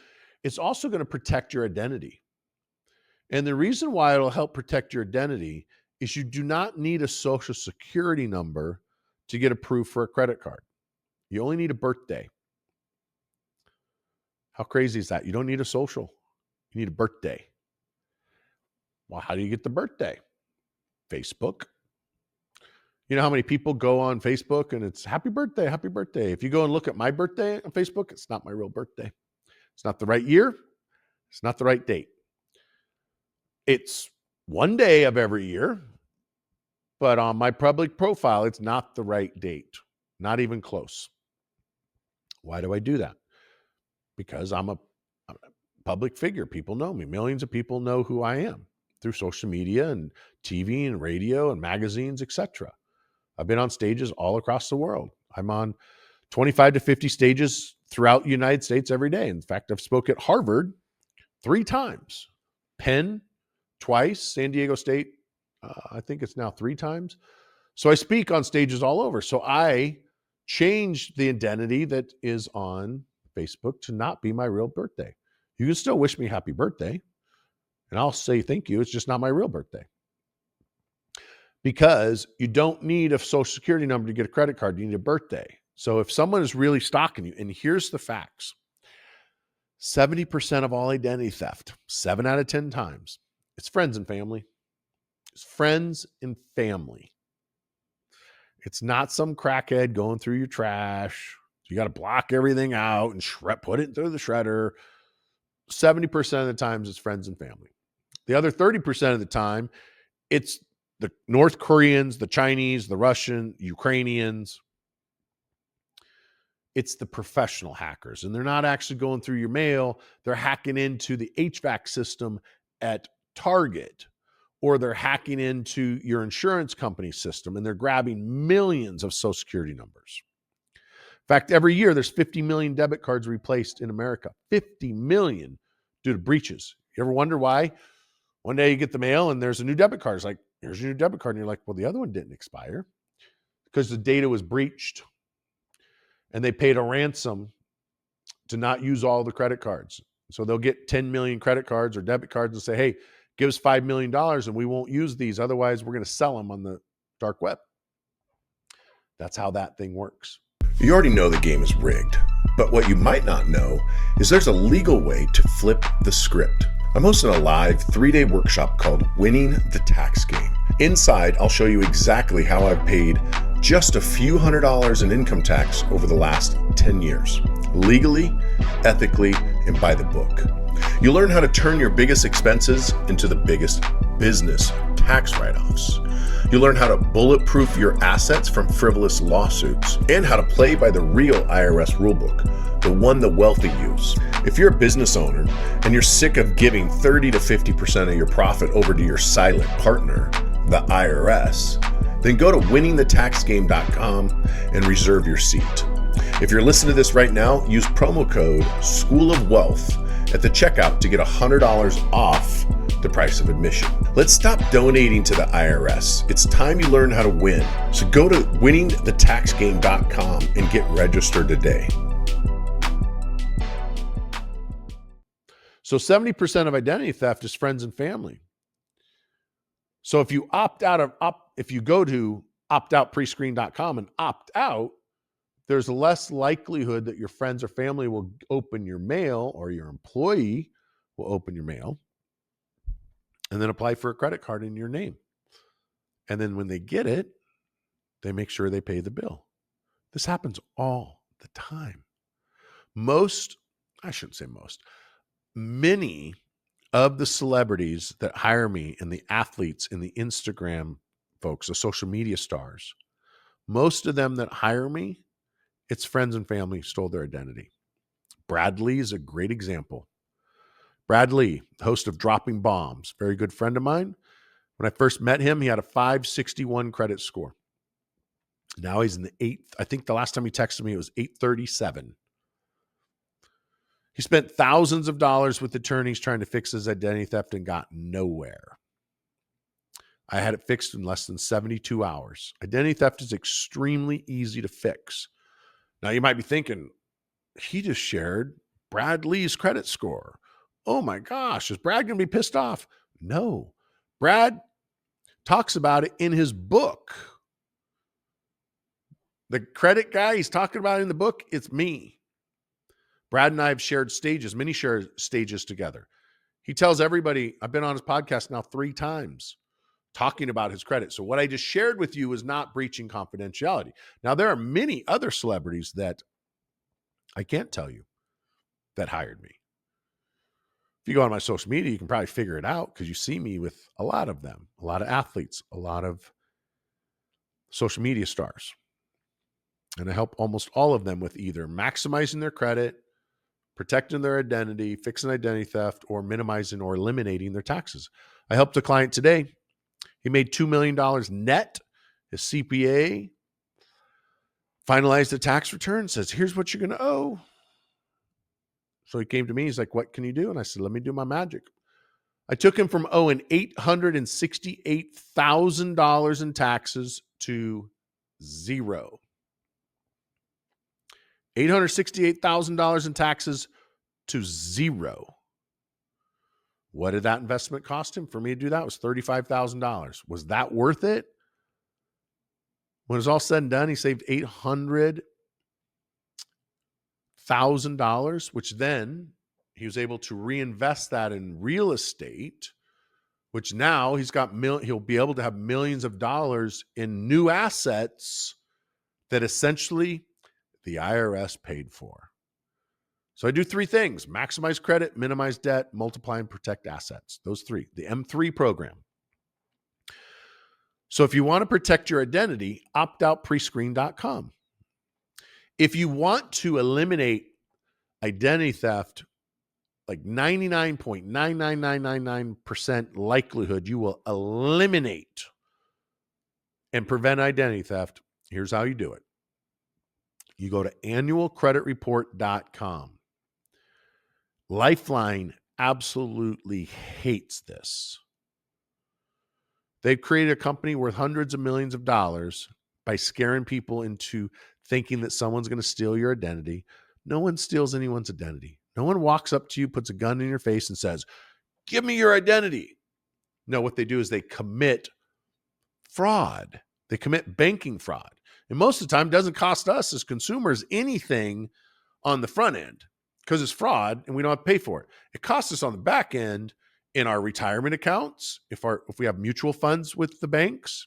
it's also going to protect your identity. And the reason why it'll help protect your identity is you do not need a social security number to get approved for a credit card. You only need a birthday. How crazy is that? You don't need a social. You need a birthday. Well, how do you get the birthday? Facebook. You know how many people go on Facebook and it's happy birthday, happy birthday. If you go and look at my birthday on Facebook, it's not my real birthday. It's not the right year. It's not the right date. It's one day of every year, but on my public profile, it's not the right date. Not even close. Why do I do that? Because I'm a public figure. People know me. Millions of people know who I am through social media and TV and radio and magazines, etc. I've been on stages all across the world. I'm on 25 to 50 stages throughout the United States every day. In fact, I've spoke at Harvard 3 times, Penn twice, San Diego State, I think it's now 3 times. So I speak on stages all over. So I changed the identity that is on Facebook to not be my real birthday. You can still wish me happy birthday, and I'll say thank you. It's just not my real birthday. Because you don't need a social security number to get a credit card. You need a birthday. So if someone is really stalking you, and here's the facts, 70% of all identity theft, 7 out of 10 times, it's friends and family. It's friends and family. It's not some crackhead going through your trash. You got to block everything out and put it through the shredder. 70% of the times it's friends and family. The other 30% of the time, it's the North Koreans, the Chinese, the Russian, Ukrainians. It's the professional hackers, and they're not actually going through your mail. They're hacking into the HVAC system at Target, or they're hacking into your insurance company system, and they're grabbing millions of Social Security numbers. In fact, every year there's 50 million debit cards replaced in America. 50 million due to breaches. You ever wonder why? One day you get the mail and there's a new debit card. It's like, here's your new debit card. And you're like, well, the other one didn't expire because the data was breached and they paid a ransom to not use all the credit cards. So they'll get 10 million credit cards or debit cards and say, hey, give us $5 million and we won't use these. Otherwise, we're going to sell them on the dark web. That's how that thing works. You already know the game is rigged, but what you might not know is there's a legal way to flip the script. I'm hosting a live 3-day workshop called Winning the Tax Game. Inside, I'll show you exactly how I've paid just a few $100s in income tax over the last 10 years, legally, ethically, and by the book. You'll learn how to turn your biggest expenses into the biggest business tax write-offs. You'll learn how to bulletproof your assets from frivolous lawsuits and how to play by the real IRS rulebook, the one the wealthy use. If you're a business owner and you're sick of giving 30 to 50% of your profit over to your silent partner, the IRS, then go to winningthetaxgame.com and reserve your seat. If you're listening to this right now, use promo code School of Wealth at the checkout to get $100 off the price of admission. Let's stop donating to the IRS. It's time you learn how to win. So go to winningthetaxgame.com and get registered today. So 70% of identity theft is friends and family. So if you if you go to optoutprescreen.com and opt out, there's less likelihood that your friends or family will open your mail, or your employee will open your mail and then apply for a credit card in your name. And then when they get it, they make sure they pay the bill. This happens all the time. Many of the celebrities that hire me, and the athletes and the Instagram folks, the social media stars, most of them that hire me, it's friends and family who stole their identity. Brad Lee is a great example. Brad Lee, host of Dropping Bombs, very good friend of mine. When I first met him, he had a 561 credit score. Now he's in the 8th. I think the last time he texted me, it was 837. He spent thousands of dollars with attorneys trying to fix his identity theft and got nowhere. I had it fixed in less than 72 hours. Identity theft is extremely easy to fix. Now you might be thinking, he just shared Brad Lee's credit score. Oh my gosh, is Brad going to be pissed off? No. Brad talks about it in his book. The credit guy he's talking about in the book, it's me. Brad and I have shared stages, many shared stages together. He tells everybody, I've been on his podcast now 3 times talking about his credit. So what I just shared with you is not breaching confidentiality. Now, there are many other celebrities that I can't tell you that hired me. If you go on my social media, you can probably figure it out because you see me with a lot of them, a lot of athletes, a lot of social media stars. And I help almost all of them with either maximizing their credit, protecting their identity, fixing identity theft, or minimizing or eliminating their taxes. I helped a client today. He made $2 million net. His CPA finalized the tax return, says, here's what you're going to owe. So he came to me. He's like, what can you do? And I said, let me do my magic. I took him from owing $868,000 in taxes to zero. $868,000 in taxes to zero. What did that investment cost him? For me to do that, it was $35,000. Was that worth it? When it was all said and done, he saved $800,000, which then he was able to reinvest that in real estate, which now he'll be able to have millions of dollars in new assets that essentially the IRS paid for. So I do 3 things: maximize credit, minimize debt, multiply and protect assets. Those 3, the M3 program. So if you want to protect your identity, optoutprescreen.com. If you want to eliminate identity theft, like 99.99999% likelihood you will eliminate and prevent identity theft, here's how you do it. You go to annualcreditreport.com. Lifeline absolutely hates this. They've created a company worth hundreds of millions of dollars by scaring people into thinking that someone's going to steal your identity. No one steals anyone's identity. No one walks up to you, puts a gun in your face and says, "Give me your identity." No, what they do is they commit fraud. They commit banking fraud. And most of the time, it doesn't cost us as consumers anything on the front end because it's fraud and we don't have to pay for it. It costs us on the back end in our retirement accounts. If we have mutual funds with the banks,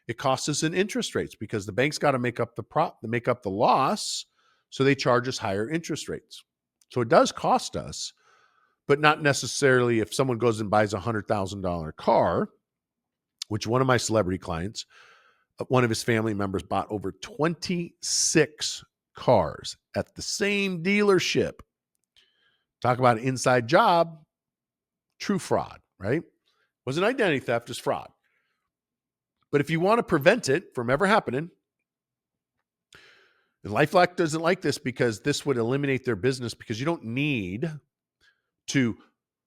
it costs us in interest rates because the bank's got to make up the loss. So they charge us higher interest rates. So it does cost us, but not necessarily if someone goes and buys a $100,000 car, which one of my celebrity clients, one of his family members bought over 26 cars at the same dealership. Talk about an inside job, true fraud, right? Wasn't identity theft, it's fraud. But if you want to prevent it from ever happening, and LifeLock doesn't like this because this would eliminate their business because you don't need to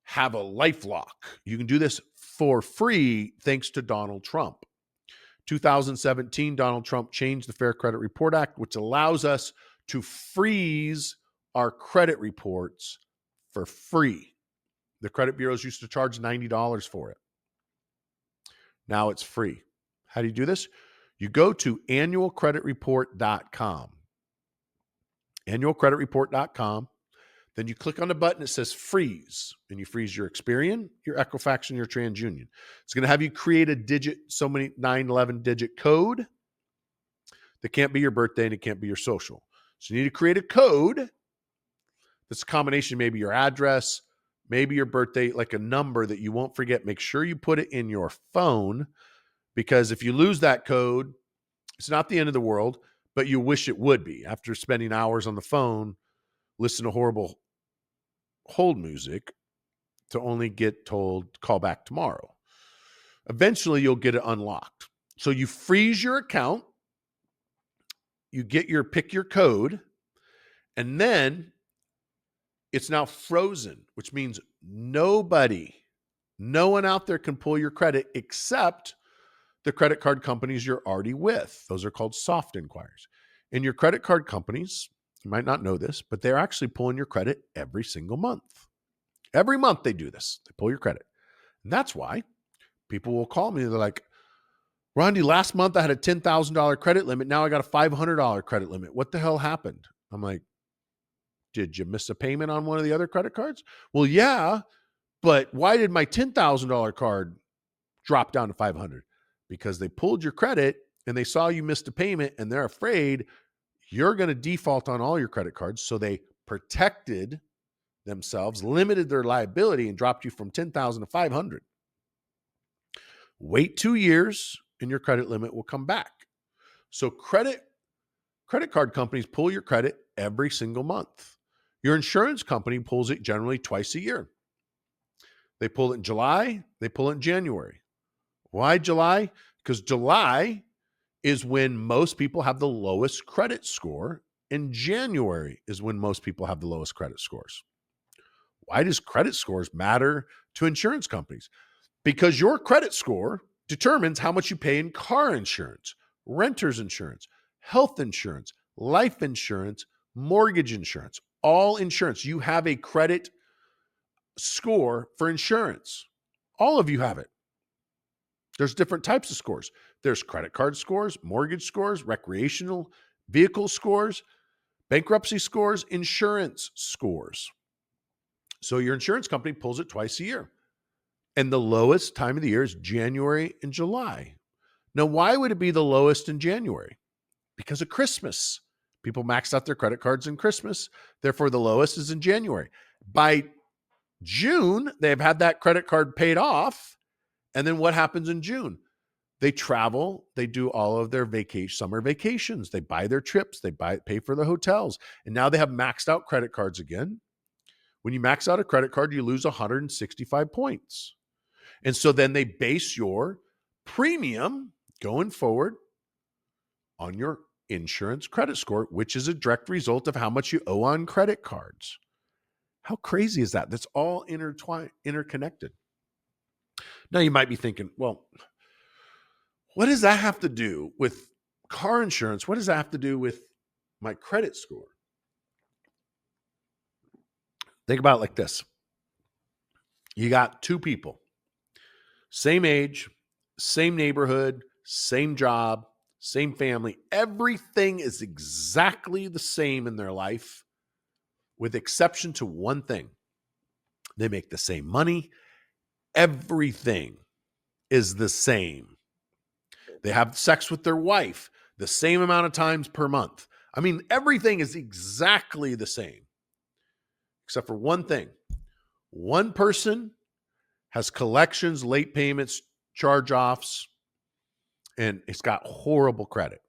have a LifeLock. You can do this for free thanks to Donald Trump. 2017, Donald Trump changed the Fair Credit Report Act, which allows us to freeze our credit reports for free. The credit bureaus used to charge $90 for it. Now it's free. How do you do this? You go to annualcreditreport.com. Annualcreditreport.com. Then you click on the button that says freeze, and you freeze your Experian, your Equifax, and your TransUnion. It's going to have you create a 9-11-digit code that can't be your birthday and it can't be your social. So you need to create a code that's a combination, maybe your address, maybe your birthday, like a number that you won't forget. Make sure you put it in your phone, because if you lose that code, it's not the end of the world, but you wish it would be. After spending hours on the phone, listen to horrible hold music to only get told, call back tomorrow. Eventually, you'll get it unlocked. So you freeze your account, you pick your code, and then it's now frozen, which means no one out there can pull your credit except the credit card companies you're already with. Those are called soft inquiries. And your credit card companies, you might not know this, but they're actually pulling your credit every single month. Every month they do this. They pull your credit. And that's why people will call me. They're like, "Rondi, last month I had a $10,000 credit limit. Now I got a $500 credit limit. What the hell happened?" I'm like, "Did you miss a payment on one of the other credit cards?" "Well, yeah, but why did my $10,000 card drop down to $500? Because they pulled your credit and they saw you missed a payment and they're afraid you're going to default on all your credit cards. So they protected themselves, limited their liability, and dropped you from $10,000 to $500. Wait 2 years and your credit limit will come back." So credit card companies pull your credit every single month. Your insurance company pulls it generally twice a year. They pull it in July, they pull it in January. Why July? Because July is when most people have the lowest credit score, and January is when most people have the lowest credit scores. Why does credit scores matter to insurance companies? Because your credit score determines how much you pay in car insurance, renter's insurance, health insurance, life insurance, mortgage insurance, all insurance. You have a credit score for insurance. All of you have it. There's different types of scores. There's credit card scores, mortgage scores, recreational vehicle scores, bankruptcy scores, insurance scores. So your insurance company pulls it twice a year. And the lowest time of the year is January and July. Now, why would it be the lowest in January? Because of Christmas. People maxed out their credit cards in Christmas. Therefore, the lowest is in January. By June, they've had that credit card paid off. And then what happens in June? They travel, they do all of their summer vacations, they buy their trips, pay for the hotels, and now they have maxed out credit cards again. When you max out a credit card, you lose 165 points. And so then they base your premium going forward on your insurance credit score, which is a direct result of how much you owe on credit cards. How crazy is that? That's all interconnected. Now you might be thinking, well, what does that have to do with car insurance? What does that have to do with my credit score? Think about it like this. You got two people, same age, same neighborhood, same job, same family. Everything is exactly the same in their life, with exception to one thing. They make the same money. Everything is the same. They have sex with their wife the same amount of times per month. I mean, everything is exactly the same, except for one thing. One person has collections, late payments, charge-offs, and it's got horrible credit.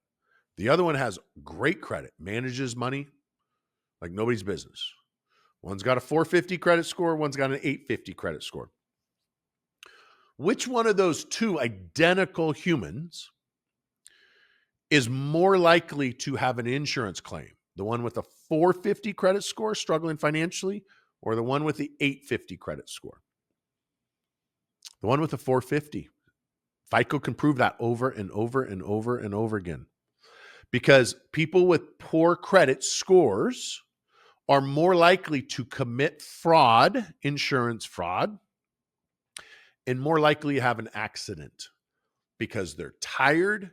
The other one has great credit, manages money like nobody's business. One's got a 450 credit score, one's got an 850 credit score. Which one of those two identical humans is more likely to have an insurance claim? The one with a 450 credit score struggling financially, or the one with the 850 credit score? The one with the 450. FICO can prove that over and over and over and over again. Because people with poor credit scores are more likely to commit fraud, insurance fraud, and more likely to have an accident because they're tired,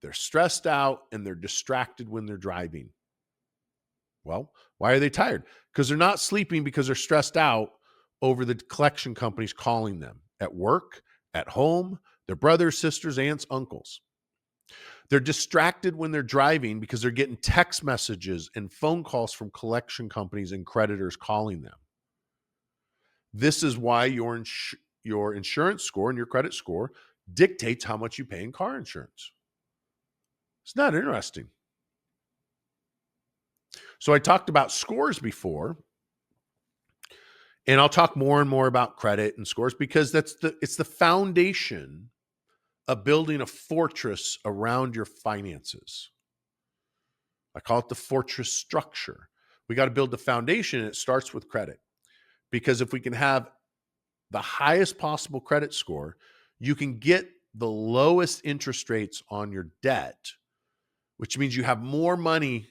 they're stressed out, and they're distracted when they're driving. Well, why are they tired? Because they're not sleeping because they're stressed out over the collection companies calling them at work, at home, their brothers, sisters, aunts, uncles. They're distracted when they're driving because they're getting text messages and phone calls from collection companies and creditors calling them. This is why your insurance score and your credit score dictates how much you pay in car insurance. It's not interesting. So I talked about scores before, and I'll talk more and more about credit and scores because it's the foundation of building a fortress around your finances. I call it the fortress structure. We got to build the foundation, and it starts with credit. Because if we can have the highest possible credit score, you can get the lowest interest rates on your debt, which means you have more money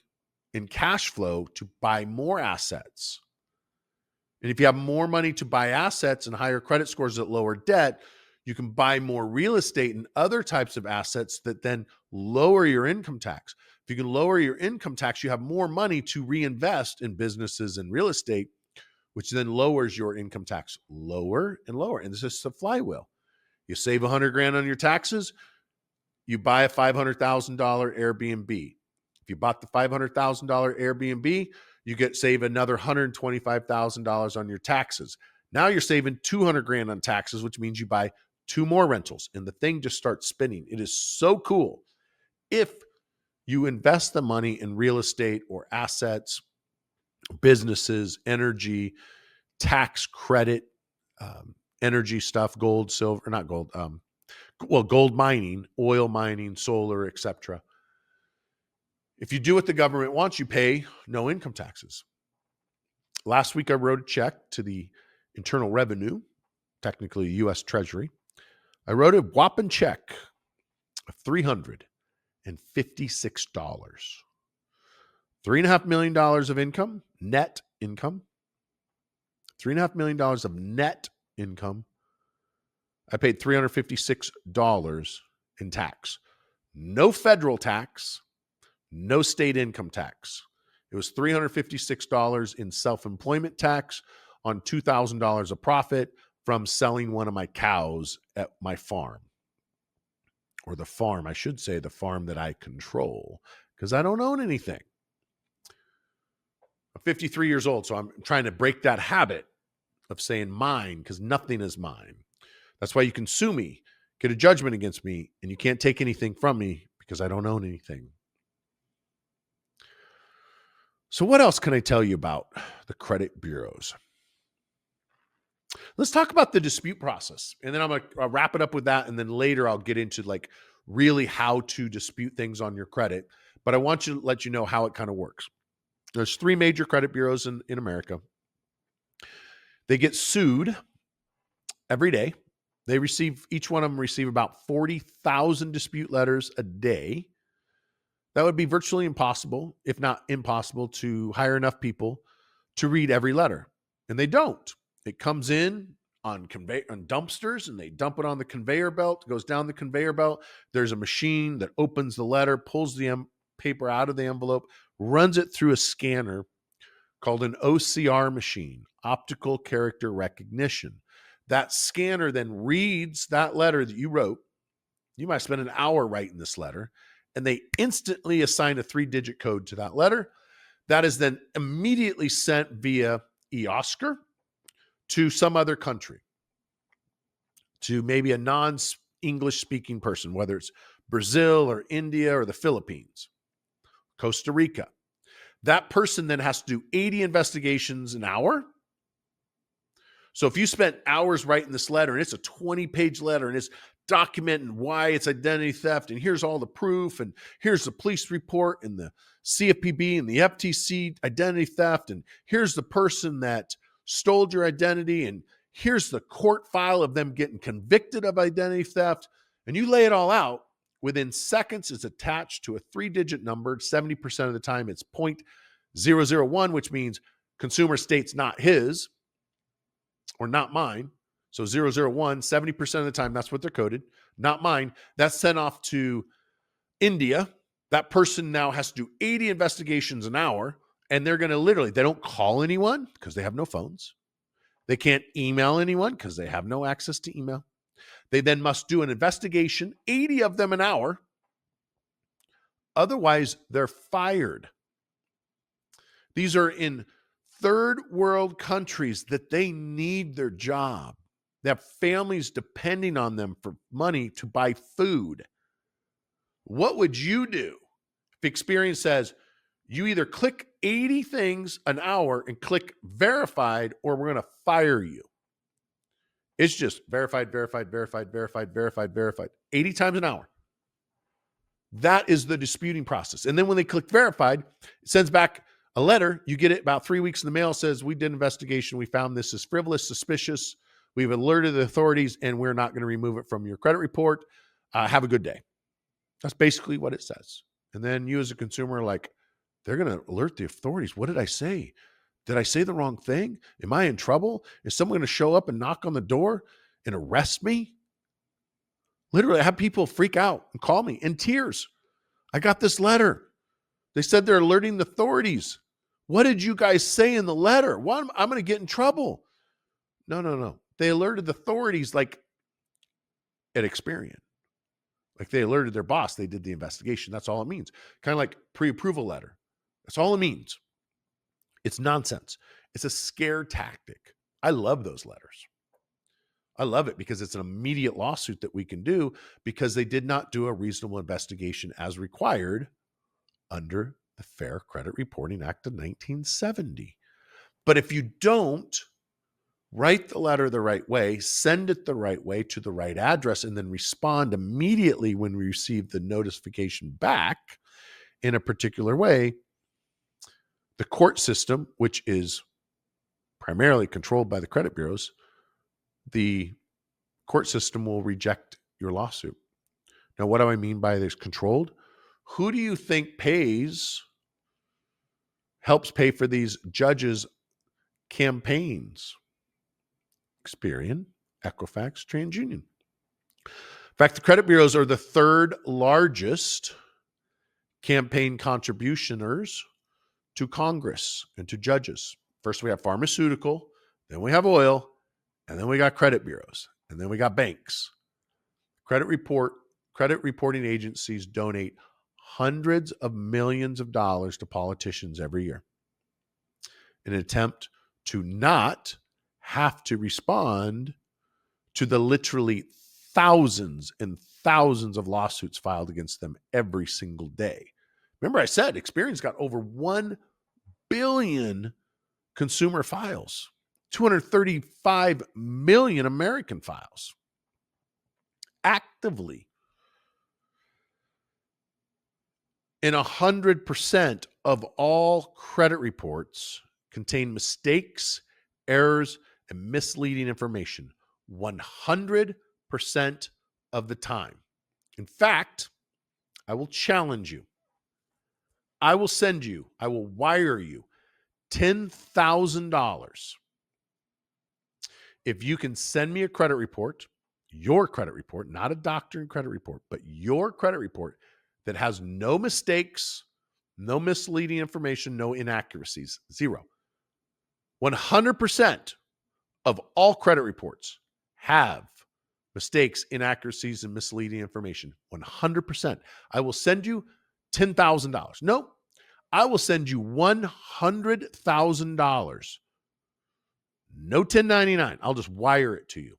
in cash flow to buy more assets. And if you have more money to buy assets and higher credit scores at lower debt, you can buy more real estate and other types of assets that then lower your income tax. If you can lower your income tax, you have more money to reinvest in businesses and real estate, which then lowers your income tax lower and lower. And this is a flywheel. You save $100,000 on your taxes, you buy a $500,000 Airbnb. If you bought the $500,000 Airbnb, you save another $125,000 on your taxes. Now you're saving $200,000 on taxes, which means you buy 2 more rentals, and the thing just starts spinning. It is so cool. If you invest the money in real estate or assets, businesses, energy, tax credit, energy stuff, gold, silver, not gold, gold mining, oil mining, solar, etc. If you do what the government wants, you pay no income taxes. Last week, I wrote a check to the Internal Revenue, technically U.S. Treasury. I wrote a whopping check of $356. $3.5 million of income, net income. $3.5 million of net income. I paid $356 in tax. No federal tax, no state income tax. It was $356 in self-employment tax on $2,000 of profit from selling one of my cows at my farm. Or the farm, I should say the farm that I control, because I don't own anything. I'm 53 years old, so I'm trying to break that habit of saying mine, because nothing is mine. That's why you can sue me. get a judgment against me, and you can't take anything from me because I don't own anything. So what else can I tell you about the credit bureaus? Let's talk about the dispute process. And then I'll wrap it up with that. And then later I'll get into like really how to dispute things on your credit. But I want to let you know how it kind of works. There's 3 major credit bureaus in America. They get sued every day. Each one of them receive about 40,000 dispute letters a day. That would be virtually impossible, if not impossible, to hire enough people to read every letter. And they don't. It comes in on dumpsters, and they dump it on the conveyor belt. It goes down the conveyor belt. There's a machine that opens the letter, pulls the paper out of the envelope, runs it through a scanner called an OCR machine, optical character recognition. That scanner then reads that letter that you wrote. You might spend an hour writing this letter, and they instantly assign a 3-digit code to that letter. That is then immediately sent via eOscar to some other country, to maybe a non-English speaking person, whether it's Brazil or India or the Philippines, Costa Rica. That person then has to do 80 investigations an hour. So if you spent hours writing this letter, and it's a 20-page letter, and it's documenting why it's identity theft, and here's all the proof, and here's the police report, and the CFPB and the FTC identity theft, and here's the person that stole your identity, and here's the court file of them getting convicted of identity theft, and you lay it all out, within seconds it's attached to a 3-digit number. 70% of the time it's 0.001, which means consumer states not his or not mine. So 001, 70% of the time, that's what they're coded, not mine. That's sent off to India. That person now has to do 80 investigations an hour, and they're going to they don't call anyone because they have no phones. They can't email anyone because they have no access to email. They then must do an investigation, 80 of them an hour. Otherwise, they're fired. These are in third world countries that they need their job. They have families depending on them for money to buy food. What would you do if Experian says you either click 80 things an hour and click verified, or we're going to fire you? It's just verified, verified, verified, verified, verified, verified, 80 times an hour. That is the disputing process. And then when they click verified, it sends back a letter. You get it about 3 weeks in the mail. It says, we did an investigation. We found this is frivolous, suspicious. We've alerted the authorities, and we're not going to remove it from your credit report. Have a good day. That's basically what it says. And then you as a consumer are like, they're going to alert the authorities. What did I say? Did I say the wrong thing? Am I in trouble? Is someone going to show up and knock on the door and arrest me? Literally, I have people freak out and call me in tears. I got this letter. They said they're alerting the authorities. What did you guys say in the letter? I'm going to get in trouble. No. They alerted the authorities like at Experian. Like they alerted their boss. They did the investigation. That's all it means. Kind of like pre-approval letter. That's all it means. It's nonsense. It's a scare tactic. I love those letters. I love it because it's an immediate lawsuit that we can do because they did not do a reasonable investigation as required under the Fair Credit Reporting Act of 1970. But if you don't write the letter the right way, send it the right way to the right address, and then respond immediately when we receive the notification back in a particular way, the court system, which is primarily controlled by the credit bureaus, the court system will reject your lawsuit. Now, what do I mean by this controlled? Who do you think helps pay for these judges' campaigns? Experian, Equifax, TransUnion. In fact, the credit bureaus are the third largest campaign contributioners to Congress and to judges. First, we have pharmaceutical, then we have oil, and then we got credit bureaus, and then we got banks. Credit reporting agencies donate hundreds of millions of dollars to politicians every year in an attempt to not have to respond to the literally thousands and thousands of lawsuits filed against them every single day. Remember I said Experian's got over 1 billion consumer files, 235 million American files actively. And 100% of all credit reports contain mistakes, errors, and misleading information 100% of the time. In fact, I will challenge you. I will wire you $10,000 if you can send me a credit report, your credit report, not a doctor and credit report, but your credit report that has no mistakes, no misleading information, no inaccuracies, zero. 100% of all credit reports have mistakes, inaccuracies, and misleading information. 100%. I will send you $10,000. No, I will send you $100,000. No 1099. I'll just wire it to you.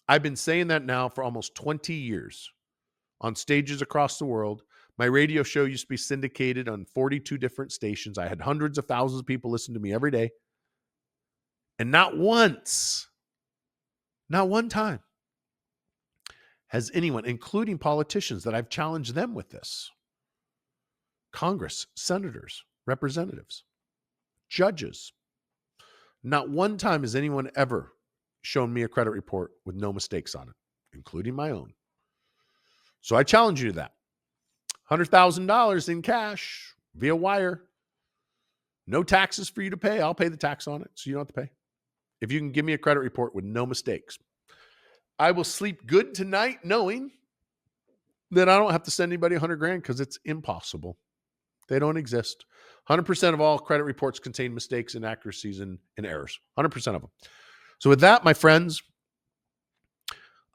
I've been saying that now for almost 20 years on stages across the world. My radio show used to be syndicated on 42 different stations. I had hundreds of thousands of people listen to me every day. And not once, not one time, has anyone, including politicians that I've challenged them with this, Congress, senators, representatives, judges, not one time has anyone ever shown me a credit report with no mistakes on it, including my own. So I challenge you to that. $100,000 in cash via wire. No taxes for you to pay. I'll pay the tax on it, so you don't have to pay. If you can give me a credit report with no mistakes, I will sleep good tonight knowing that I don't have to send anybody $100,000 because it's impossible. They don't exist. 100% of all credit reports contain mistakes, inaccuracies, and errors. 100% of them. So with that, my friends,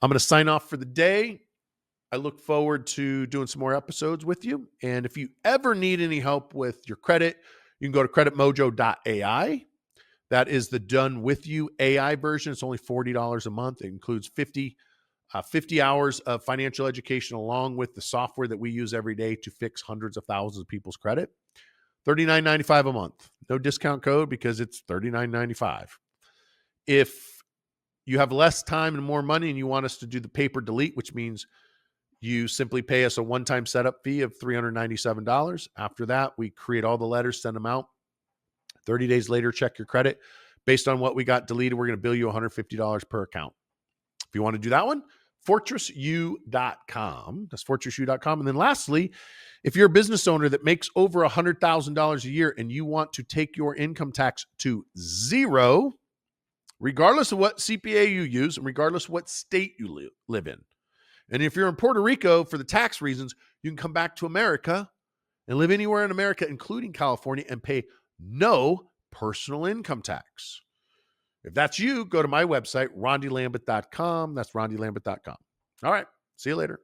I'm going to sign off for the day. I look forward to doing some more episodes with you. And if you ever need any help with your credit, you can go to creditmojo.ai. That is the done with you AI version. It's only $40 a month. It includes 50 hours of financial education along with the software that we use every day to fix hundreds of thousands of people's credit. $39.95 a month. No discount code because it's $39.95. If you have less time and more money and you want us to do the paper delete, which means you simply pay us a one-time setup fee of $397. After that, we create all the letters, send them out. 30 days later, check your credit. Based on what we got deleted, we're going to bill you $150 per account. If you want to do that one, fortressu.com. That's fortressu.com. And then lastly, if you're a business owner that makes over $100,000 a year and you want to take your income tax to zero, regardless of what CPA you use and regardless of what state you live in. And if you're in Puerto Rico for the tax reasons, you can come back to America and live anywhere in America, including California, and pay no personal income tax. If that's you, go to my website, rondylambert.com. That's rondylambert.com. All right. See you later.